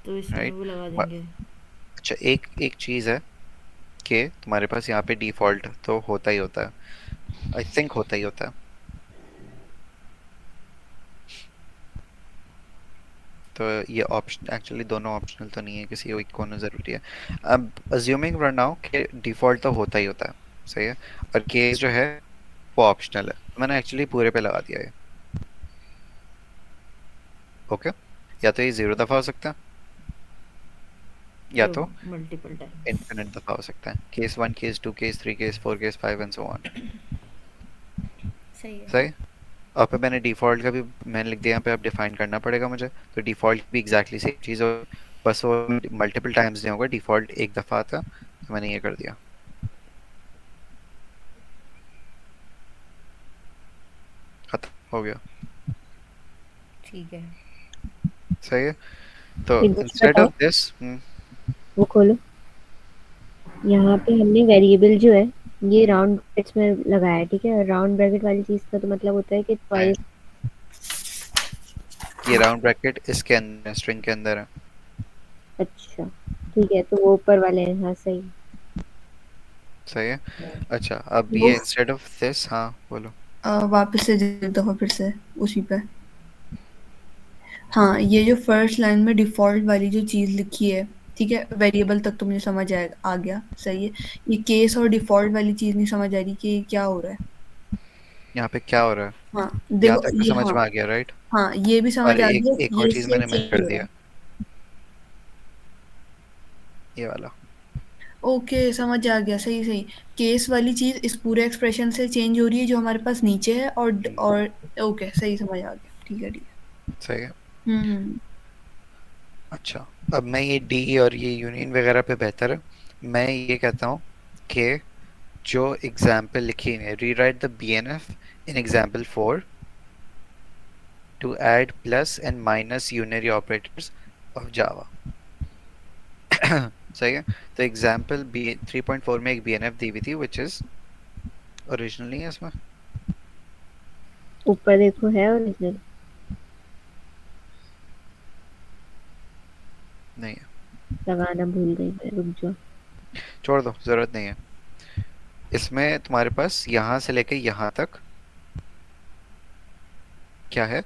तो इसमें राइट। वो लगा देंगे। अच्छा, एक एक चीज़ है कि तुम्हारे पास यहाँ पे डिफ़ॉल्ट तो होता ही होता है, आई थिंक होता ही होता है। तो ये ऑप्शन एक्चुअली दोनों ऑप्शनल तो नहीं है, किसी एक को होना ज़रूरी है। अब अज्यूमिंग रन नाउ कि डिफ़ॉल्ट तो होता ही होता है, सही है, और केस जो है वो ऑप्शनल है, तो मैंने एक्चुअली पूरे पे लगा दिया है। ओके, या तो ये 0 दफ़ा हो सकता है या तो मल्टीपल टाइम्स। इनफिनिट दफ़ा हो सकता है, case 1, case 2, case 3, case 4, case 5 and so on. सही है। सही। और पे मैंने डिफ़ॉल्ट का भी मैंने लिख दिया, यहाँ पे अब डिफाइन करना पड़ेगा मुझे, तो डिफ़ॉल्ट भी एग्जैक्टली सेम चीज़ हो, बस वो मल्टीपल टाइम्स नहीं होगा, डिफ़ॉल्ट एक दफ़ा आता, तो मैंने ये कर दिया। खत्म हो गया, ठीक है। सही है। तो एक बार इंस्टेड बताओ, ऑफ दिस वो खोलो। यहाँ पे हमने वेरिएबल जो है ये राउंड ब्रैकेट्स में लगाया है, ठीक है। राउंड ब्रैकेट वाली चीज का तो मतलब होता है कि ट्वाइस। ये राउंड ब्रैकेट इसके अंदर स्ट्रिंग के अंदर है, अच्छा ठीक है, तो वो ऊपर वाले हैं, हाँ सही। सही है। अच्छा, अब वो ये इंस्टेड ऑफ दिस, हाँ बोलो। वापस से एक दफा फिर से उसी पे। हाँ, ये जो फर्स्ट लाइन में डिफॉल्ट वाली जो चीज लिखी है, ठीक है, वेरिएबल तक तो मुझे समझ आ गया, सही है। ये केस और डिफॉल्ट वाली चीज नहीं समझ आ रही कि क्या हो रहा है। यहाँ पे क्या हो रहा है, हाँ यहाँ देखो तक तो ये, समझ हाँ में आ गया, राइट। हाँ ये भी समझ और आ एक गया, एक और ये चीज़ से मैंने मिस चेंज कर हो रहा दिया, है। ये वाला। ओके समझ आ गया, सही सही। केस वाली चीज इस पूरे एक्सप्रेशन से चेंज हो रही है जो हमारे पास नीचे है, और ओके सही समझ आ गया, ठीक है ठीक है। सही है। हम्म। अच्छा, अब मैं ये डी और ये यूनियन वगैरह पे बेहतर है, मैं ये कहता हूँ कि जो एग्जाम्पल लिखी है, rewrite the BNF in example 4 to add plus and minus unary operators of Java. सही है। तो एग्जाम्पल बी 3.4 में एक बीएनएफ दी हुई थी विच इज ओरिजिनल नहीं है इसमें, ऊपर देखो है ओरिजिनल। नहीं है, लगाना भूल गई मैं, रुक जाओ। छोड़ दो, जरूरत नहीं है। इसमें तुम्हारे पास यहाँ से लेके यहाँ तक क्या है,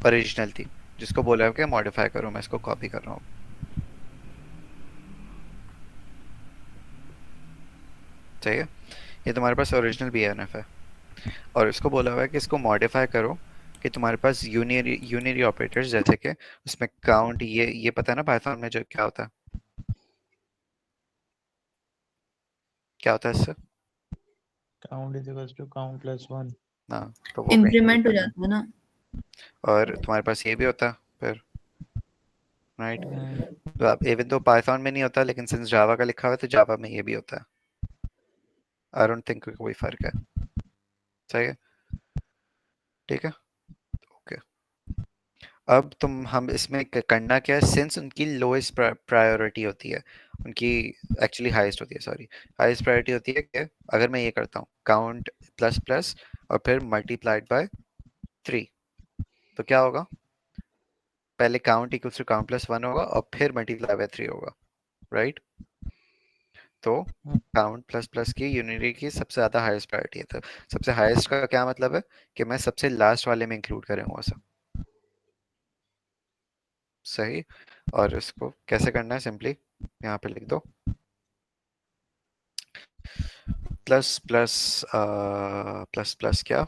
ओरिजिनल थी, जिसको बोला है कि मॉडिफाई करो, मैं इसको कॉपी कर रहा हूँ, सही है। ये तुम्हारे पास ओरिजिनल बीएनएफ है, और इसको बोला हुआ है कि इसको मॉडिफाई करो कि तुम्हारे पास यूनियरी यूनियरी ऑपरेटर्स, जैसे कि उसमें काउंट, ये पता है ना पाइथन में जो क्या होता है, क्या होता है इससे। Count is equals to count plus 1। हाँ, तो वो कहीं यूज इंक्रीमेंट हो करना है। जाता है ना। और तुम्हारे पास ये भी होता है फिर, राइट। तो अब इवन तो पाइथन में नहीं होता, लेकिन सिंस जावा का लिखा हुआ है तो जावा में ये भी होता है। आई डोंट थिंक कोई फर्क है, सही है, ठीक है, ओके। अब तुम हम इसमें करना क्या है, सिंस उनकी लोएस्ट प्रायोरिटी होती है, उनकी एक्चुअली हाईएस्ट होती है, सॉरी, हाईएस्ट प्रायोरिटी होती है कि अगर मैं ये करता हूँ काउंट प्लस प्लस और फिर मल्टीप्लाइड बाय 3, तो क्या होगा, पहले count equals to count plus 1 होगा और फिर मल्टीप्लाई बाय 3 होगा, राइट। तो काउंट प्लस प्लस की यूनिटी की सबसे ज़्यादा हाईएस्ट प्रायोरिटी है, तो सबसे हाईएस्ट का क्या मतलब है कि मैं सबसे लास्ट वाले में इंक्लूड करूँगा सब, सही। और इसको कैसे करना है, सिंपली यहाँ पे लिख दो प्लस प्लस प्लस प्लस क्या,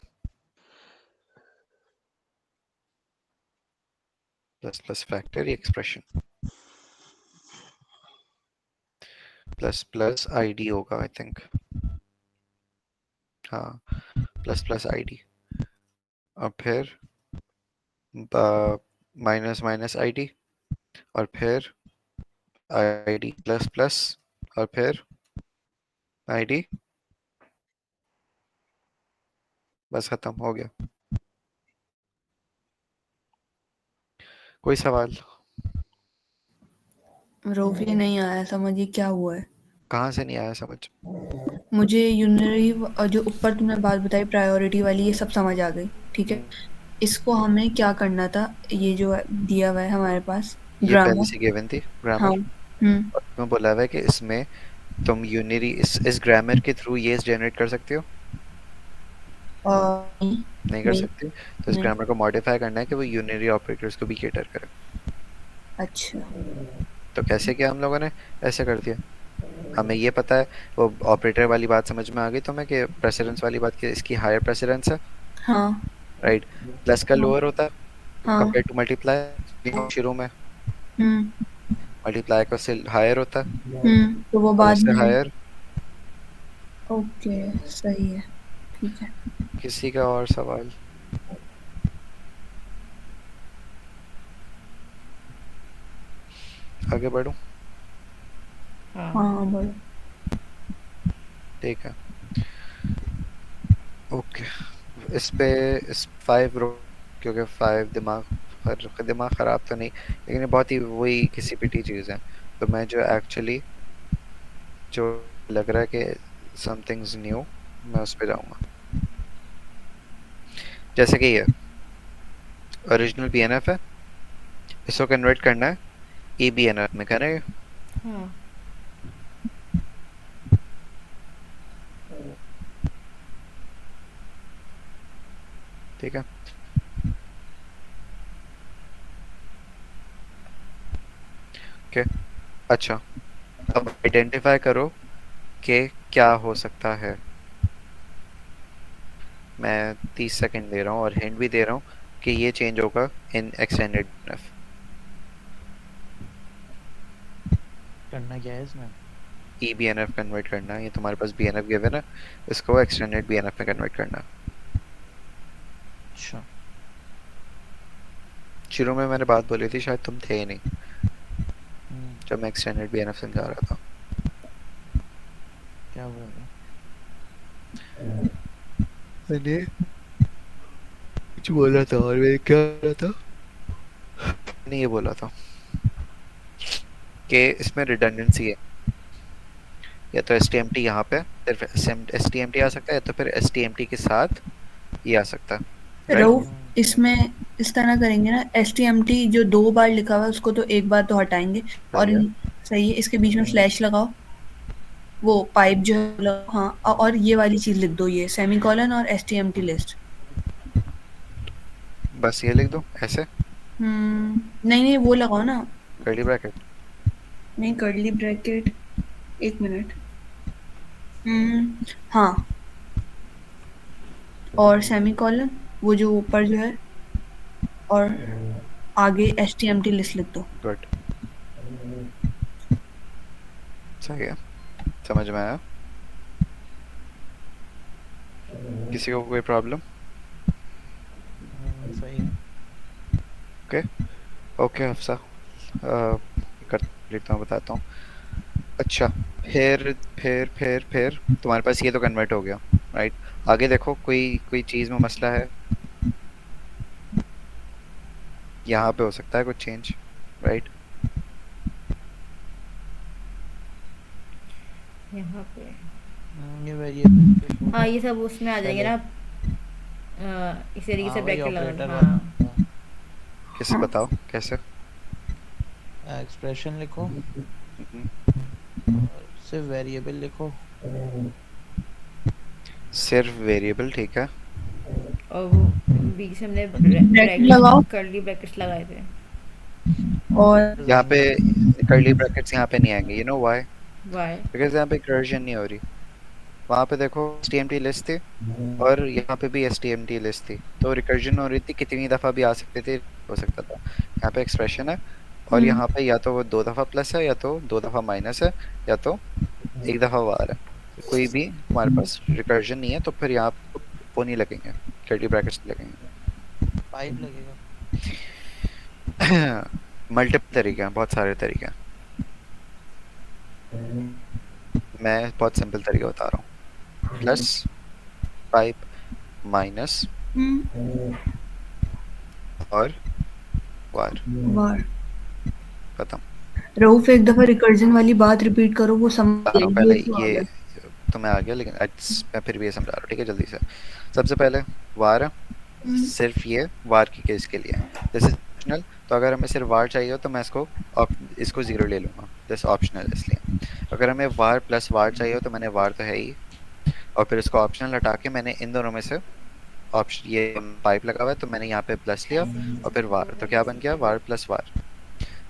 plus plus factor expression, plus plus ID होगा आई थिंक, हाँ, प्लस प्लस आईडी, और फिर माइनस माइनस आईडी, और फिर आईडी प्लस प्लस, और फिर आईडी बस खत्म हो गया। कोई सवाल? रोफ ये नहीं आया समझ, ये क्या हुआ है? कहाँ से नहीं आया समझ? मुझे यूनरी और जो ऊपर तुमने बात बताई प्रायोरिटी वाली, ये सब समझ आ गई, ठीक है। इसको हमें क्या करना था, ये जो दिया हुआ है हमारे पास ये पहले ग्रामर। से गिवन थी हाँ। ग्रामर, हम्म। और तुम्हें बोला हुआ है कि इसमें तुम यूनरी इस ग्रामर के थ्रू ये जनरेट कर सकते हो। और नहीं कर नहीं। सकते, तो इस नहीं। ग्रामर को मॉडिफाई करना है कि वो यूनरी ऑपरेटर्स को भी कैटर करे। अच्छा। तो कैसे किया हम लोगों ने? ऐसे कर दिया। हमें ये पता है, वो ऑपरेटर वाली बात समझ में आ गई तुम्हें कि प्रेसिडेंस वाली बात, कि इसकी हायर प्रेसिडेंस है, हाँ। राइट। प्लस का हाँ। लोअर होता है हाँ। कंपेयर टू मल्टीप्लाई शुरू में, हम्म। मल्टीप्लाई का से हायर होता है तो वो और बाद उससे में। हायर। ओके सही है, ठीक है। किसी का और सवाल? आगे बढ़ूं? हाँ बोलो। ठीक है, ओके। इस पे इस 5 रो, क्योंकि 5 दिमाग ख़राब तो नहीं, लेकिन ये बहुत ही वही किसी पिटी चीज़ है। तो मैं जो एक्चुअली जो लग रहा है कि समथिंग्स न्यू, मैं उस पे जाऊंगा। जैसे कि ये ओरिजिनल बीएनएफ है, इसको कन्वर्ट करना है ईबीएनएफ में, करें? हाँ। ठीक है, ओके। अच्छा, अब आइडेंटिफाई करो कि क्या हो सकता है। मैं 30 सेकंड दे रहा हूँ और हिंट भी दे रहा हूँ कि ये चेंज होगा इन एक्सटेंडेड बीएनएफ। करना क्या है इसमें? ईबीएनएफ कन्वर्ट करना है, ये तुम्हारे पास बीएनएफ गिवन है, इसको एक्सटेंडेड बीएनएफ में कन्वर्ट करना है। अच्छा, शुरू में मैंने बात बोली थी, शायद तुम थे ही नहीं जब मैं एक्सटेंडेड बीएनएफ समझा रहा था। क्या हुआ है? मैंने कुछ बोला था और मैं क्या बोला था, मैंने ये बोला था कि इसमें रिडंडेंसी है। या तो STMT यहाँ पे सिर्फ STMT आ सकता है, या तो फिर STMT के साथ ये आ सकता है, right? रऊफ इसमें इस तरह करेंगे ना, STMT जो 2 बार लिखा हुआ है उसको तो एक बार तो हटाएंगे, और सही है। सही है, इसके बीच में स्लैश लगाओ, वो पाइप जो है हाँ, और ये वाली चीज लिख दो, ये सेमीकोलन और STMT लिस्ट। बस ये लिख दो ऐसे, नहीं नहीं वो लगाओ ना। Curly bracket. नहीं कर्ली ब्रैकेट, एक मिनट। हाँ, और सेमीकोलन, वो जो ऊपर जो है, और आगे STMT लिस्ट लिख दो। गुड, सही है, समझ में आया? किसी को कोई प्रॉब्लम? सही है। ओके ओके हफ्सा, कर लेता हूँ, बताता हूँ। अच्छा, फिर तुम्हारे पास ये तो कन्वर्ट हो गया, राइट। आगे देखो, कोई कोई चीज़ में मसला है, यहाँ पे हो सकता है कुछ चेंज, राइट। यहाँ पे ये वेरिएबल। हाँ, ये सब उसमें आ जाएंगे ना। इस तरीके से हाँ, वही ब्रैकेट ऑपरेटर लगा। वाला। हाँ। कैसे बताओ कैसे? एक्सप्रेशन लिखो हम्म, और सिर्फ वेरिएबल लिखो। सिर्फ वेरिएबल, ठीक है। और वो बीच से हमने ब्रैकेट लगाओ। कर्ली ब्रैकेट्स लगाए थे। और यहाँ पे कर्ली ब्रैकेट्स यहाँ पे नहीं आएंगे, you know why? Why? Because यहाँ पे रिकर्जन नहीं हो रही। वहाँ पे देखो STMT लिस्ट थी और यहाँ पे भी STMT लिस्ट थी, तो रिकर्जन हो रही थी, कितनी दफ़ा भी आ सकते थे, हो सकता था। यहाँ पे एक्सप्रेशन है और यहाँ पे या तो वो 2 दफ़ा प्लस है, या तो 2 दफ़ा माइनस है, या तो 1 दफ़ा वार है। कोई भी हमारे पास रिकर्जन नहीं है, तो फिर यहाँ वो नहीं लगेंगे, कर्ली ब्रैकेट्स लगेंगे। पाइप लगेगा। मल्टीपल तरीके हैं, बहुत सारे तरीके हैं। मैं बहुत सिंपल तरीका बता रहा हूँ। प्लस पाइप, माइनस और वार वार। खत्म। रऊफ एक दफा रिकर्जन वाली बात रिपीट करो, वो समझ बता रहा हूँ आएगी, पहले ये तो आ ये गया। तो मैं आ गया, लेकिन मैं फिर भी ये समझा रहा हूँ, ठीक है जल्दी से। सबसे पहले वार सिर्फ ये वार की केस के लिए दिस इज ऑप्शनल, तो अगर हमें सिर्फ वार चाहिए हो तो मैं इसको 0 ले लूंगा, दिस ऑप्शनल इसलिए। अगर हमें वार प्लस वार चाहिए हो तो मैंने वार तो है ही, और फिर इसको ऑप्शनल हटा के मैंने इन दोनों में से ऑप्शन ये पाइप लगा हुआ है तो मैंने यहाँ पे प्लस लिया और फिर वार, तो क्या बन गया वार प्लस वार।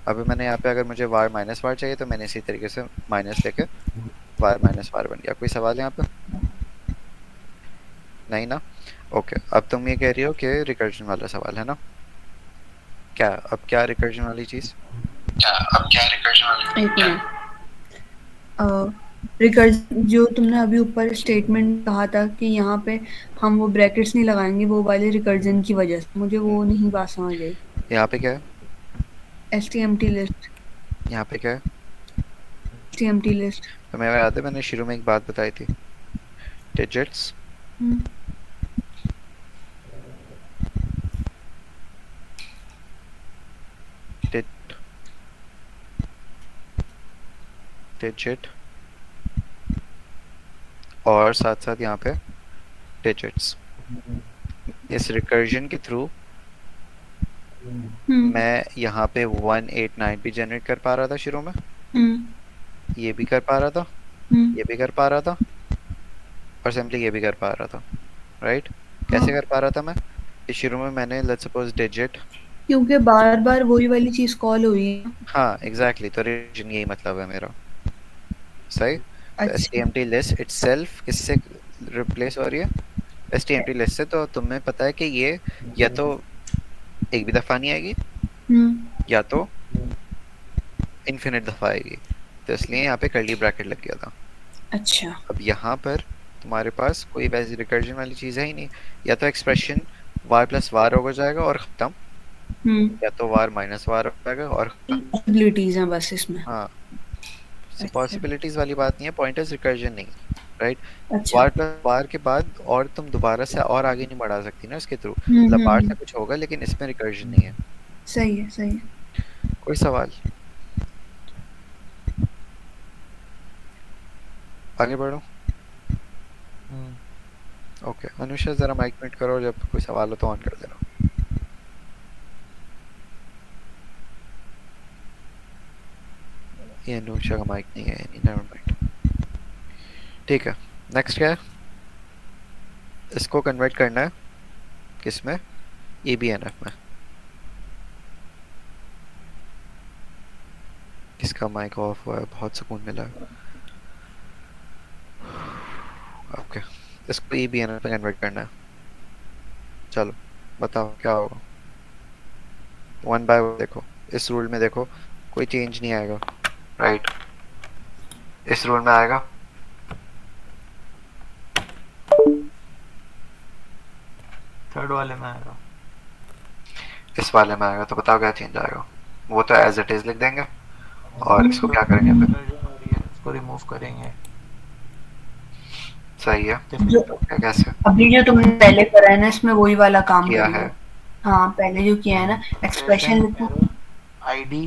अभी मैंने यहाँ पे अगर मुझे वार माइनस वार चाहिए तो मैंने इसी तरीके से माइनस लेके वार माइनस वार बन गया। कोई सवाल यहाँ पे? नहीं ना? ओके, अब तुम ये कह रही हो कि रिकर्जन वाला सवाल है ना? क्या अब क्या रिकर्जन वाली चीज? एक मिनट। रिकर्जन जो तुमने अभी ऊपर स्टेटमेंट कहा था कि यहाँ पे हम वो ब्रैकेट्स नहीं लगाएंगे वो वाले रिकर्जन की वजह से, मुझे वो नहीं बात समझ आई। यहाँ पे क्या है? STMT list. यहाँ पे क्या है? STMT list. तो मेरे याद है मैंने शुरू में एक बात बताई थी, डिजिट्स डिजिट और साथ साथ यहाँ पे डिजिट्स। इस रिकर्जन के थ्रू मैं यहाँ पे 189 भी जनरेट कर पा रहा था शुरू में, ये भी कर पा रहा था, ये भी कर पा रहा था, और सिंपली ये भी कर पा रहा था, राइट? कैसे कर पा रहा था मैं? कि शुरू में मैंने लेट्स सपोज डिजिट, क्योंकि बार बार वही वाली चीज कॉल हुई है। हाँ एग्जैक्टली, तो रिकर्जन यही मतलब है मेरा, सही। तो STMT लिस्ट इटसेल्फ किससे रिप्लेस हो रही है? STMT लिस्ट से। तो तुम्हें पता है कि ये या तो एक भी दफा नहीं आएगी या तो इनफिनिट दफा आएगी, तो इसलिए यहाँ पे कर्ली ब्रैकेट लग गया था। अच्छा। अब यहाँ पर तुम्हारे पास कोई वैसी रिकर्जन वाली चीज है ही नहीं, या तो एक्सप्रेशन वार प्लस वार हो जाएगा और खत्म, या तो वार माइनस वार हो जाएगा और पॉसिबिलिटीज हैं बस इसमें। हाँ, पॉसिबिलिटीज वाली बात नहीं है, पॉइंटर्स रिकर्जन नहीं, राइट? अच्छा। वार प्लस वार के बाद और तुम दोबारा से और आगे नहीं बढ़ा सकती ना इसके थ्रू, मतलब वार से कुछ होगा लेकिन इसमें रिकर्जन नहीं है। सही है, सही है। कोई सवाल? आगे बढ़ो। ओके, अनुषा जरा माइक म्यूट करो, जब कोई सवाल हो तो ऑन कर देना। ये अनुषा का माइक नहीं है, नेवर माइंड। ठीक है, नेक्स्ट क्या है? इसको कन्वर्ट करना है किसमें? EBNF में। किसका माइक ऑफ हुआ है? बहुत सुकून मिला है। ओके, इसको EBNF में कन्वर्ट करना है। चलो बताओ क्या होगा? वन बाय वन देखो, इस रूल में देखो कोई चेंज नहीं आएगा, राइट? इस रूल में आएगा थर्ड वाले में आएगा, इस वाले में आएगा, तो बताओ क्या चेंज आएगा? वो तो एज इट इज लिख देंगे और इसको क्या करेंगे फिर? इसको रिमूव करेंगे। सही है। जो कैसे अभी जो तुमने पहले करा है ना, इसमें वही वाला काम किया करेंगे। है? हाँ, पहले जो किया है ना, एक्सप्रेशन लिखो। आईडी,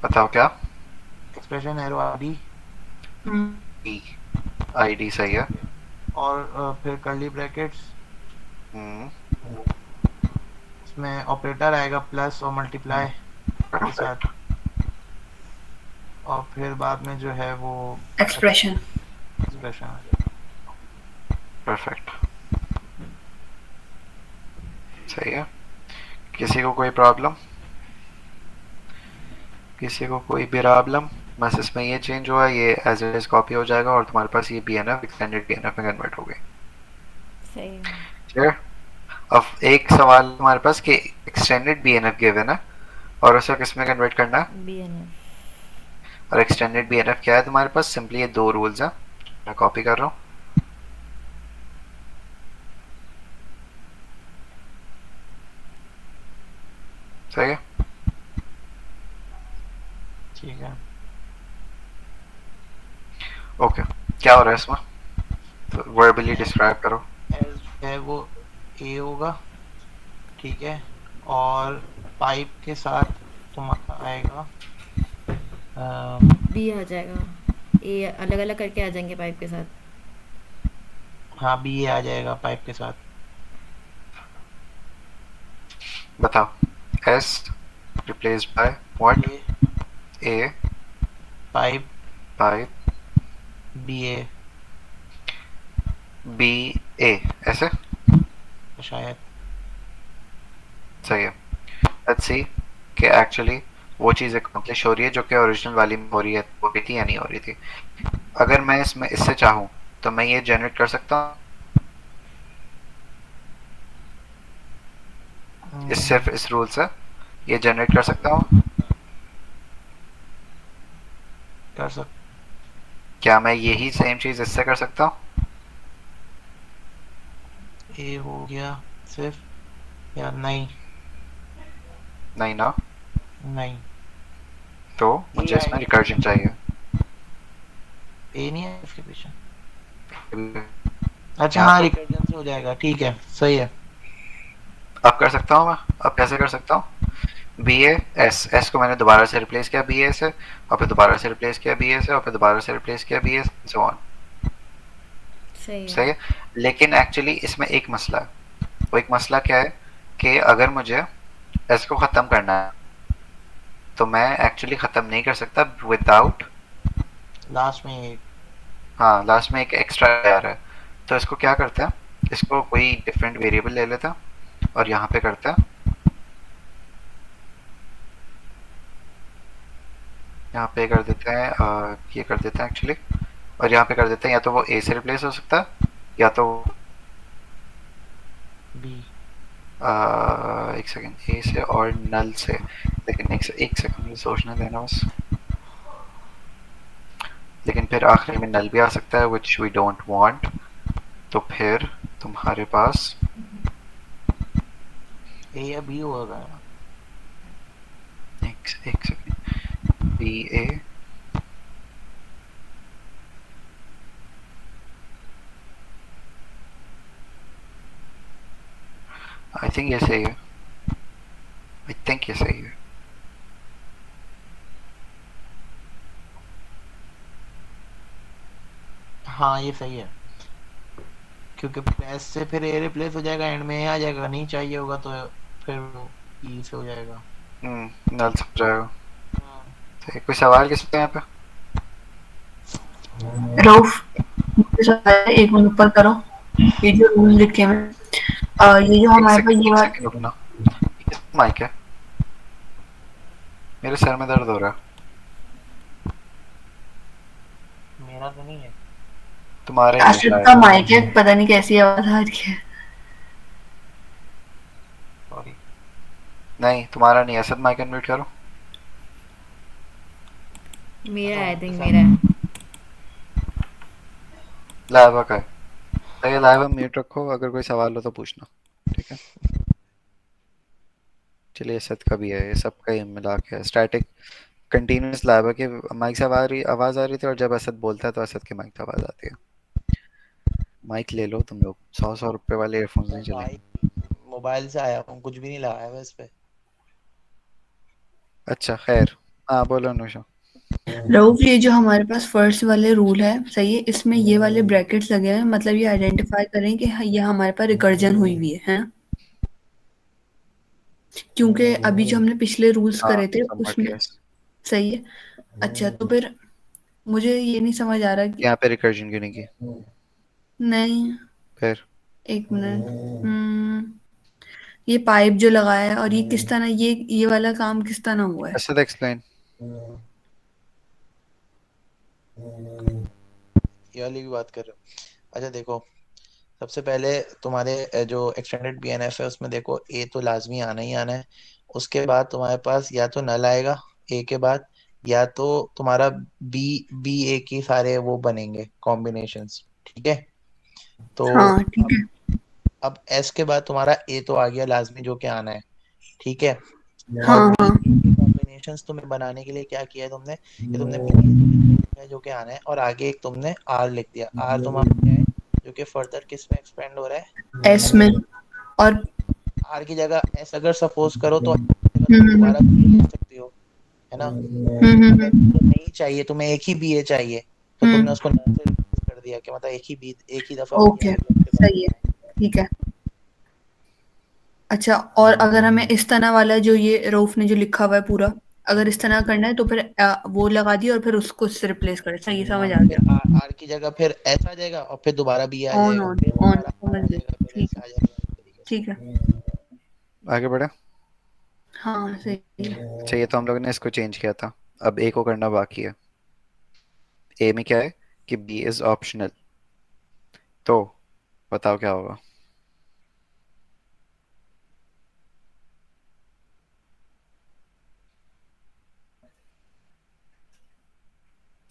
बताओ क्या? एक्सप्रेशन एरो आईडी ID सही है, और फिर कर्ली ब्रैकेट्स, इसमें ऑपरेटर आएगा प्लस और मल्टीप्लाई के साथ, और फिर बाद में जो है वो एक्सप्रेशन। एक्सप्रेशन आ जाएगा। परफेक्ट, सही है। किसी को कोई प्रॉब्लम? किसी को कोई भी प्रॉब्लम? बस इसमें ये चेंज हुआ, ये एज इट इज कॉपी हो जाएगा और तुम्हारे पास ये BNF एक्सटेंडेड BNF में कन्वर्ट हो गई। सही है। क्लियर? अब एक सवाल तुम्हारे पास कि एक्सटेंडेड BNF गिवन है और उसे किस में कन्वर्ट करना है? BNF। और एक्सटेंडेड BNF क्या है तुम्हारे पास? सिंपली ये दो रूल्स हैं, मैं कॉपी कर रहा हूँ। सही है, ठीक है। ओके। क्या हो रहा है इसमें? तो वर्बली डिस्क्राइब करो। एज है वो ए होगा, ठीक है, और पाइप के साथ तुम्हारा आएगा बी आ जाएगा, ए अलग अलग करके आ जाएंगे पाइप के साथ। हाँ बी ए आ जाएगा पाइप के साथ। बताओ S replace by what? A pipe pipe B A B A ऐसे शायद। सही है। लेट्स सी कि एक्चुअली वो चीज़ अकम्प्लिश हो रही है जो कि ओरिजिनल वाली में हो रही है, वो भी थी या नहीं हो रही थी। अगर मैं इसमें इससे चाहूँ तो मैं ये जनरेट कर सकता हूँ, इस सिर्फ इस रूल से ये जनरेट कर सकता हूँ। कर सक क्या मैं यही सेम चीज़ इससे कर सकता हूँ? ए हो गया सिर्फ या नहीं? नहीं ना, नहीं तो मुझे इसमें रिकर्जन चाहिए। ए नहीं है इसके पीछे। अच्छा हाँ रिकर्जन से हो जाएगा, ठीक है सही है। अब कर सकता हूँ मैं, अब कैसे कर सकता हूँ? बी ए एस, एस को मैंने दोबारा से रिप्लेस किया बी ए से, और फिर दोबारा से रिप्लेस किया बी ए से, और फिर दोबारा से रिप्लेस किया बी ए से, सो ऑन। सही है। लेकिन एक्चुअली इसमें एक मसला है। वो एक मसला क्या है कि अगर मुझे एस को ख़त्म करना है तो मैं एक्चुअली ख़त्म नहीं कर सकता विदाउट लास्ट में एक, हाँ लास्ट में एक एक्स्ट्रा आ रहा है। तो इसको क्या करते हैं, इसको कोई डिफरेंट वेरिएबल ले लेता है और यहाँ पे करते हैं, यहाँ पे कर देते हैं ये कर देते हैं एक्चुअली, और यहाँ पे कर देते हैं या तो वो ए से रिप्लेस हो सकता है या तो बी। एक सेकंड, ए से और नल से, लेकिन एक सेकंड मुझे सोचना देना बस। लेकिन फिर आखिरी में नल भी आ सकता है विच वी डोंट वांट, तो फिर तुम्हारे पास ए या बी होगा। एक second, B A I think ये सही है, आई थिंक ये सही है। हाँ ये सही है, क्योंकि प्लस से फिर ए रिप्लेस हो जाएगा, एंड में ए आ जाएगा, नहीं चाहिए होगा तो फिर ई से हो जाएगा। नल से हो जाएगा। तो कोई सवाल किस पे यहाँ पे? रऊफ मुझे सवाल है, एक मिनट ऊपर करो। ये जो रूल लिखे हैं ये जो हमारे पास ये सेकंड रुकना, माइक है, मेरे सर में दर्द हो रहा है। मेरा तो नहीं है, तुम्हारे आशिफ का माइक है, पता नहीं कैसी आवाज आ रही है। सॉरी। नहीं तुम्हारा नहीं, असद माइक अनम्यूट करो। मेरा आई थिंक मेरा है। लाइवा का है, सही है। लाइवा म्यूट रखो, अगर कोई सवाल हो तो पूछना, ठीक है? चलिए असद का भी है, ये सब का ही मिला के स्टैटिक कंटीन्यूअस लाइवा के माइक से आवाज आ रही थी, और जब असद बोलता है तो असद के माइक से आवाज आती है। माइक ले लो तुम लोग, 100 रुपए वाले ईयरफोन्स नहीं चलेंगे। मोबाइल से आया हूँ, कुछ भी नहीं लगाया हुआ इस पे। अच्छा खैर, हाँ बोलो अनुषा। रऊफ ये जो हमारे पास फर्स्ट वाले रूल है सही है, इसमें ये वाले ब्रैकेट्स लगे हैं, मतलब ये आइडेंटिफाई करें कि ये हमारे पास रिकर्जन हुई हुई है क्योंकि अभी जो हमने पिछले रूल्स करे थे उसमें सही है। अच्छा तो फिर मुझे ये नहीं समझ आ रहा कि यहाँ पे रिकर्जन क्यों नहीं की? नहीं फिर एक मिनट, ये पाइप जो लगाया है और ये किस तरह ये वाला काम किस तरह हुआ है? असद एक्सप्लेन। ये वाली भी बात कर रहे हो? अच्छा देखो, सबसे पहले तुम्हारे जो एक्सटेंडेड बीएनएफ है उसमें देखो ए तो लाजमी आना ही आना है। उसके बाद तुम्हारे पास या तो नल आएगा ए के बाद, या तो तुम्हारा बी बी ए की सारे वो बनेंगे कॉम्बिनेशंस, ठीक है? तो हाँ ठीक है। अब एस के बाद तुम्हारा ए तो आ गया लाजमी जो कि आना है, ठीक है? हाँ और हाँ कॉम्बिनेशंस तुम्हें बनाने के लिए क्या किया है तुमने, कि तुमने जो कि आना है, और आगे एक तुमने आर लिख दिया। आर तुम्हारा क्या है, जो क्योंकि फर्दर किस में एक्सपेंड हो रहा है, एस में। और आर की जगह एस अगर सपोज करो तो हम्म दोबारा हम्म बी ले सकती हो, है ना। अगर हम्म। ये नहीं चाहिए, तुम्हें एक ही बी ए चाहिए, तो तुमने उसको नल से रिप्लेस कर दिया कि मतलब एक ही दफा बी ओके, आएगी, उसके बाद सही है, ठीक है। अच्छा, और अगर हमें इस तरह वाला जो ये रऊफ ने जो लिखा हुआ है पूरा, अगर इस तरह करना है तो फिर वो लगा दिया और फिर उसको इससे रिप्लेस करें। सही, हाँ, समझ आ तो फिर गया। आर की जगह फिर एस आ जाएगा और फिर दोबारा बी आ ऑन जाएगा, ऑन फिर ऑन, दोबारा आर समझ आ गई। जाएगा, फिर ठीक एस है, आ जाएगा, इस तरीके से। ठीक है। आगे बढ़े। हाँ, सही है। अच्छा, ये तो हम लोगों ने इसको चेंज किया था, अब ए को करना बाकी है। ए में क्या है कि बी इज ऑप्शनल, तो बताओ क्या होगा।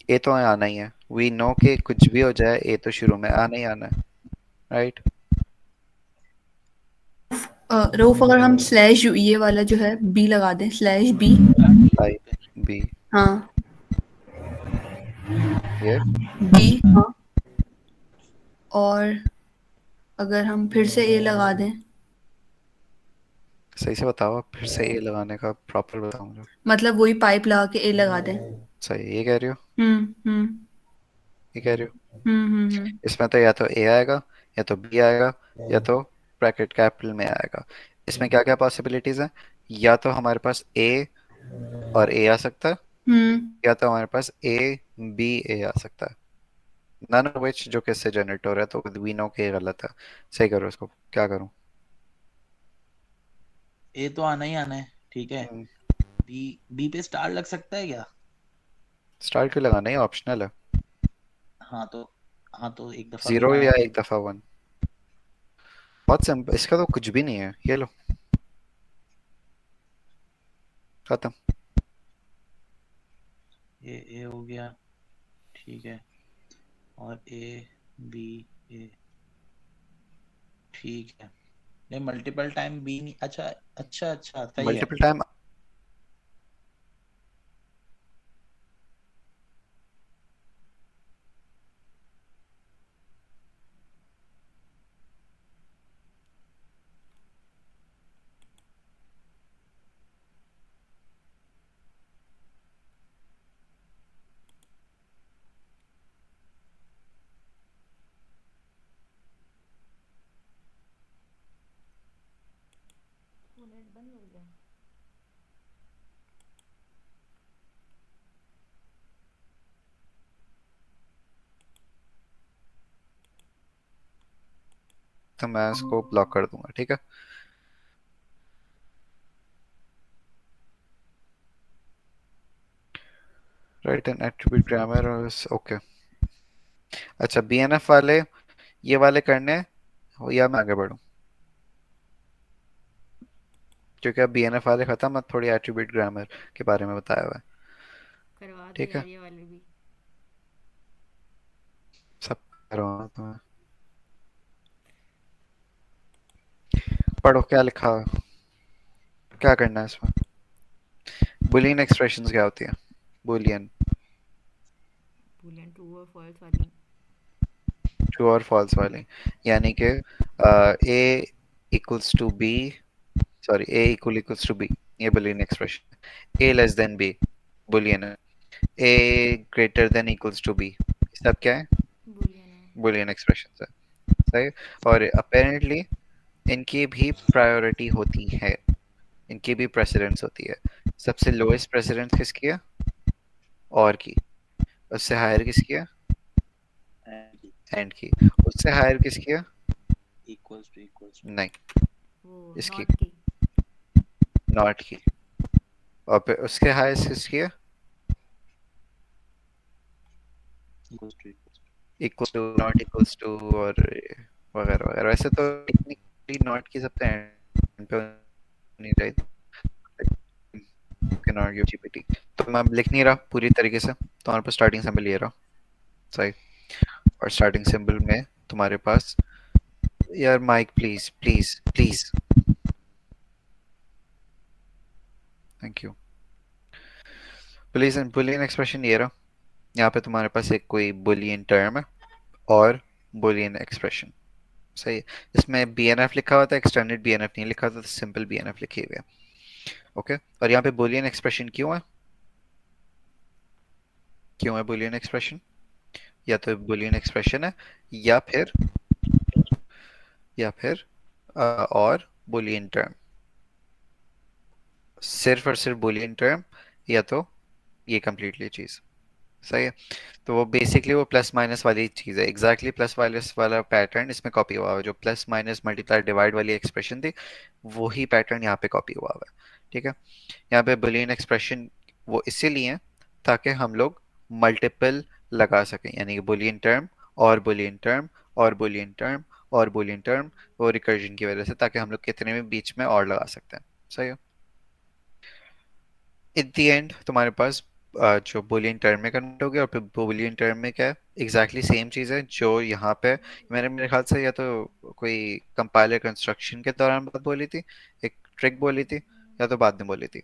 ए तो आना ही है, वी नो कि कुछ भी हो जाए ए तो शुरू में आना ही आना है, राइट। रऊफ, अगर हम स्लैश ये वाला जो है बी लगा दें, स्लैश बी। आई बी, हाँ, ये बी। हाँ, और अगर हम फिर से ए लगा दें, सही से बताओ, आप फिर से ए लगाने का प्रॉपर बताओ मुझे। मतलब वही पाइप लगा के ए लगा दें। सही, ये कह रही हो, हम्म। ये कह रही हो। हम्म। इसमें तो या तो ए आएगा, या तो बी आएगा, या तो ब्रैकेट कैपिटल में आएगा। इसमें क्या क्या पॉसिबिलिटीज हैं, या तो हमारे पास ए और ए आ सकता है, हम्म। या तो हमारे पास ए बी ए आ सकता है। नन ऑफ विच जो कि इससे जनरेट हो रहा है, तो वी नो के गलत है। सही करो इसको, क्या करूं। ए तो आना ही आना है, ठीक है। बी बी पे स्टार लग सकता है क्या? स्टार क्यों लगाना है, ऑप्शनल है। हाँ तो, हाँ तो एक दफा जीरो लगाया या तो। एक दफा वन, बहुत सिंपल, इसका तो कुछ भी नहीं है, ये लो, खत्म। ये ए हो गया, ठीक है, और ए बी ए, ठीक है। नहीं, मल्टीपल टाइम बी नहीं, अच्छा अच्छा अच्छा, सही है। मल्टीपल टाइम वो नेट बंद हो गया। तो मैं इसको ब्लॉक कर दूंगा, ठीक है। Right N attribute grammar, okay. अच्छा, बीएनएफ वाले ये वाले करने हैं, या मैं आगे बढ़ूं, क्योंकि अब बीएनएफ वाले खत्म, अब थोड़ी एट्रीब्यूट ग्रामर के बारे में बताया हुआ है, करवा दो ठीक है। यार ये वाले भी। सब कर रहा हूं तुम्हें, पढ़ो क्या लिखा है, क्या करना है इसमें। बुलियन एक्सप्रेशंस क्या होती है, बुलियन बूलियन ट्रू और फॉल्स वाली। ट्रू और फॉल्स वाली, यानी कि A equals to B, sorry A equals to B, ये boolean expression. A less than B boolean है, A greater than equals to B, सब क्या है, बूलियन है। बुलियन एक्सप्रेशन है, सही। और अपेरेंटली इनकी भी प्रायोरिटी होती है, इनकी भी प्रेसिडेंस होती है। सबसे लोएस्ट प्रेसिडेंस किसकी है, और की। उससे हायर किसकी है, एंड की। उससे हायर किसकी है, इक्वल्स नहीं, वो इसकी, नॉट की। नॉट की। और फिर उसके हाईएस्ट किसकी है, two equal to, not equals to, और वगैरह वगैरह। वैसे तो टेक्निकली नॉट की सबसे एंड पे होनी चाहिए, कैन आर्ग्यू जीपीटी। तो मैं अब लिख नहीं रहा पूरी तरीके से, तुम्हारे पास स्टार्टिंग सिंबल ये रहा, सही। और स्टार्टिंग सिंबल में तुम्हारे पास, यार mic please please please, thank you. Boolean expression ये रहा, यहाँ पे तुम्हारे पास एक कोई बुलियन टर्म है, और बुलियन एक्सप्रेशन। सही है। इसमें बीएनएफ लिखा हुआ था, एक्सटेंडेड बीएनएफ नहीं लिखा था, सिंपल बीएनएफ लिखे हुए हैं। ओके, और यहाँ पे बुलियन एक्सप्रेशन क्यों है? क्यों है बुलियन एक्सप्रेशन? या तो बुलियन एक्सप्रेशन है, या फिर और बुलियन टर्म, सिर्फ और सिर्फ बुलियन टर्म, या तो ये कंप्लीटली चीज। सही है। तो वो बेसिकली वो प्लस माइनस वाली चीज है, एग्जैक्टली प्लस माइनस वाला पैटर्न इसमें कॉपी हुआ हुआ है। जो प्लस माइनस मल्टीप्लाई डिवाइड वाली एक्सप्रेशन थी, वही पैटर्न यहाँ पे कॉपी हुआ हुआ है। ठीक है। यहाँ पे बुलियन एक्सप्रेशन वो इसीलिए है ताकि हम लोग मल्टीपल लगा सकें, यानी कि बुलियन टर्म और बुलियन टर्म और बुलियन टर्म और बुलियन टर्म, वो रिकर्जन की वजह से, ताकि हम लोग कितने भी बीच में और लगा सकते हैं। सही है। एट द एंड तुम्हारे पास जो बुलियन टर्म में कन्वर्ट हो गया, और फिर बुलियन टर्म में क्या है, एग्जैक्टली सेम चीज़ है जो यहाँ पे मैंने मेरे ख्याल से या तो कोई कंपाइलर कंस्ट्रक्शन के दौरान बात बोली थी, एक ट्रिक बोली थी, या तो बाद में बोली थी।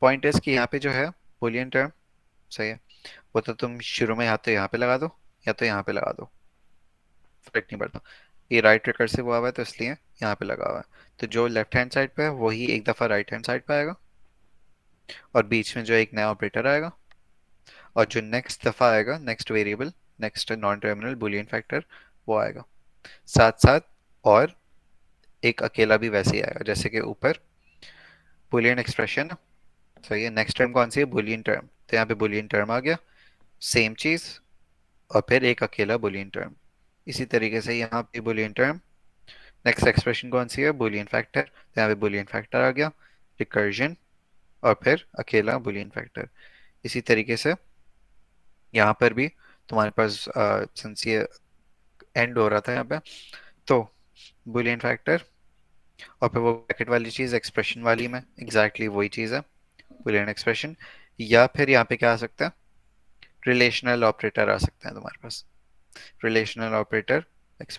पॉइंट इज कि यहाँ पे जो है बुलियन टर्म, सही है, वो तो तुम शुरू में या तो यहाँ पे लगा दो या तो यहाँ पे लगा दो, फर्क नहीं पड़ता। ये राइट रिकर्सिव हुआ हुआ है तो इसलिए यहाँ पे लगा हुआ है। तो जो लेफ्ट हैंड साइड पे है वही एक दफ़ा राइट हैंड साइड पे आएगा, और बीच में जो एक नया ऑपरेटर आएगा, और जो नेक्स्ट दफा आएगा, next variable, next non terminal Boolean factor, वो आएगा साथ साथ। और एक अकेला भी वैसे ही आएगा जैसे कि ऊपर बुलियन एक्सप्रेशन। सही है। नेक्स्ट टर्म कौन सी है? Boolean term. तो यहाँ पे बुलियन टर्म आ गया, सेम चीज, और फिर एक अकेला बुलियन टर्म। इसी तरीके से यहाँ पे बुलियन टर्म, नेक्स्ट एक्सप्रेशन कौन सी है? Boolean factor. तो यहाँ पे बुलियन फैक्टर आ गया, रिकर्जन, और फिर अकेला बुलियन फैक्टर। इसी तरीके से यहाँ पर भी तुम्हारे पास सिंस ये एंड हो रहा था यहाँ पे, तो बुलियन फैक्टर, और फिर वो ब्रैकेट वाली चीज़ एक्सप्रेशन वाली में एग्जैक्टली वही चीज़ है, बुलियन एक्सप्रेशन। या फिर यहाँ पे क्या आ सकता है? रिलेशनल ऑपरेटर आ सकता है तुम्हारे पास। Relational operator,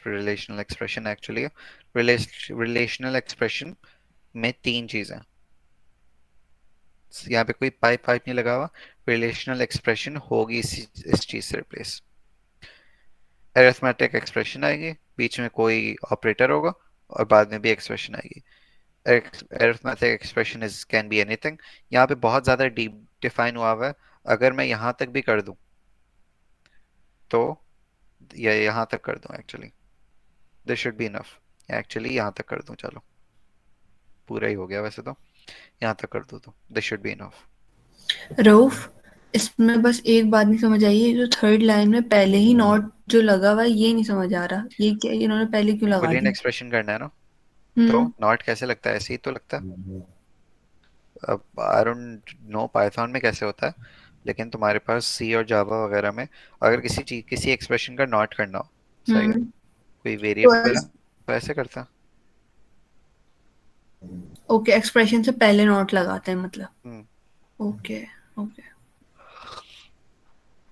relational expression actually, relational expression में तीन चीज़ें, यहाँ पे कोई पाइप पाइप नहीं लगा हुआ, रिलेशनल एक्सप्रेशन होगी इस चीज़ से रिप्लेस। अरिथमेटिक एक्सप्रेशन आएगी, बीच में कोई ऑपरेटर होगा, और बाद में भी एक्सप्रेशन आएगी। Arithmetic expression is can be anything. यहाँ पे बहुत ज़्यादा डीप डिफाइन हुआ हुआ है। अगर मैं यहाँ तक भी कर दूँ तो, या यहाँ तक कर दूँ, actually this should be enough. Actually यहाँ तक कर दूँ, चलो पूरा ही हो गया वैसे तो, यहाँ तक कर दूँ तो this should be enough. Rauf, इसमें बस एक बात नहीं समझ आई है, जो थर्ड लाइन में पहले ही नॉट जो लगा हुआ है ये नहीं समझ आ रहा, ये क्या, इन्होंने पहले क्यों लगा बुलियन दी? एक्सप्रेशन करना है ना, तो नॉट कैसे लगता है? ऐसे ही तो लगता है। अब आई डोंट नो पाइथन में कैसे होता है, लेकिन तुम्हारे पास सी और जावा वगैरह में अगर किसी चीज, किसी एक्सप्रेशन का नॉट करना हो, सही है, कोई तो वेरिएबल है, तो ऐसे करता है। ओके, एक्सप्रेशन से पहले नॉट लगाते हैं मतलब। हम्म, ओके ओके।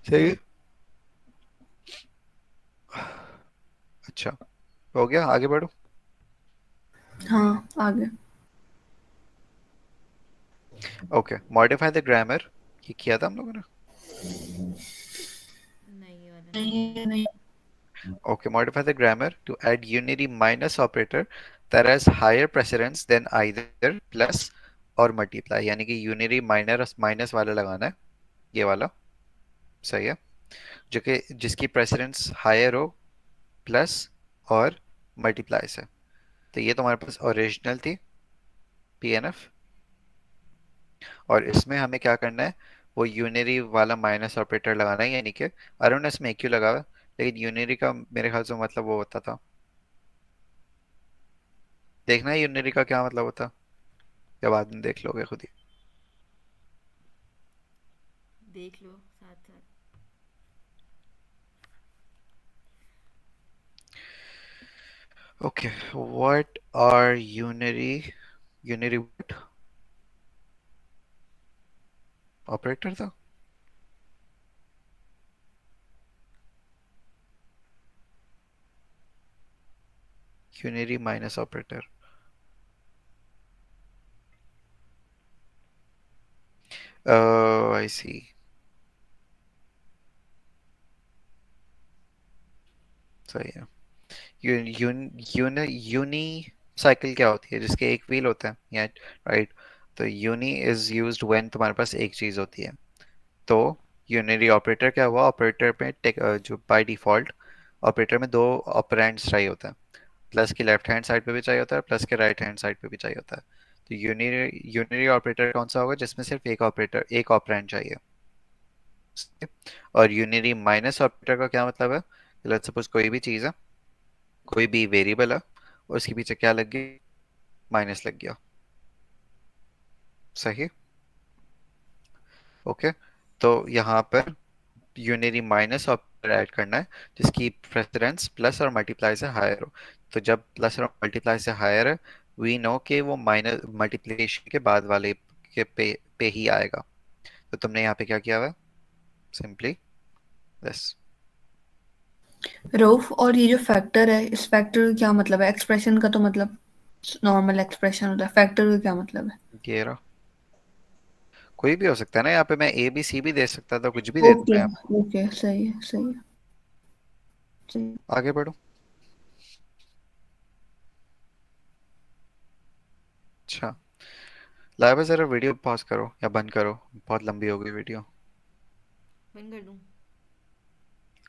सही है। अच्छा, हो गया, आगे बढ़ो। हाँ आगे। ओके, मॉडिफाई द ग्रामर, ये किया था हम लोगों ने। नहीं ये वाला नहीं नहीं नहीं। Okay, modify the grammar to add unary minus operator that has higher precedence than either plus और multiply, यानी कि unary minus माइनस वाला लगाना है, ये वाला। सही है। जो कि जिसकी प्रेसिडेंस हायर हो प्लस और मल्टीप्लाई से। तो ये तुम्हारे पास ओरिजिनल थी पीएनएफ, और इसमें हमें क्या करना है? वो यूनरी वाला माइनस ऑपरेटर लगाना है, यानी कि अरुण इसमें एक क्यों लगा हुआ है, लेकिन यूनरी का मेरे ख्याल से मतलब वो होता था, देखना है यूनरी का क्या मतलब होता, या बाद में देख लोगे खुद ही। देख लो साथ साथ। Okay, what are unary operator था? Unary minus operator, I see. सही है। यूनी साइकिल क्या होती है, जिसके एक व्हील होता है, या राइट। तो यूनी इज यूज्ड व्हेन तुम्हारे पास एक चीज होती है। तो यूनिरी ऑपरेटर क्या हुआ, ऑपरेटर में जो बाय डिफॉल्ट ऑपरेटर में दो ऑपरेंड्स चाहिए होता है, प्लस की लेफ्ट हैंड साइड पे भी चाहिए होता है, प्लस के राइट हैंड साइड पे भी चाहिए होता है। तो यूनिरी ऑपरेटर कौन सा होगा, जिसमें सिर्फ एक ऑपरेंड चाहिए। और यूनिरी माइनस ऑपरेटर का क्या मतलब है, लेट्स सपोज कोई भी चीज है, कोई भी वेरिएबल है, और उसके पीछे क्या लग गया, माइनस लग गया। सही। ओके। तो यहाँ पर यूनिरी माइनस ऑपरेटर ऐड करना है, जिसकी प्रेसिडेंस प्लस और मल्टीप्लाई से हायर हो। तो जब प्लस और मल्टीप्लाई से हायर है, वी नो कि वो माइनस मल्टीप्लिकेशन के बाद वाले के पे ही आएगा। तो तुमने यहाँ पे क्या किया हुआ है, सिंपली दिस। रऊफ, और ये जो फैक्टर है, इस फैक्टर का क्या मतलब है? एक्सप्रेशन का तो मतलब नॉर्मल एक्सप्रेशन होता है, फैक्टर का क्या मतलब है? ये रहा, कोई भी हो सकता है ना, यहाँ पे मैं ए बी सी भी दे सकता था, कुछ भी दे ओके, सकता है। ओके, सही है, सही है, सही है। आगे बढ़ो। अच्छा, लाइव जरा वीडियो पॉज करो या बंद करो, बहुत लंबी हो गई वीडियो। बंद कर दूं?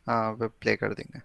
हाँ, वे प्ले कर देंगे।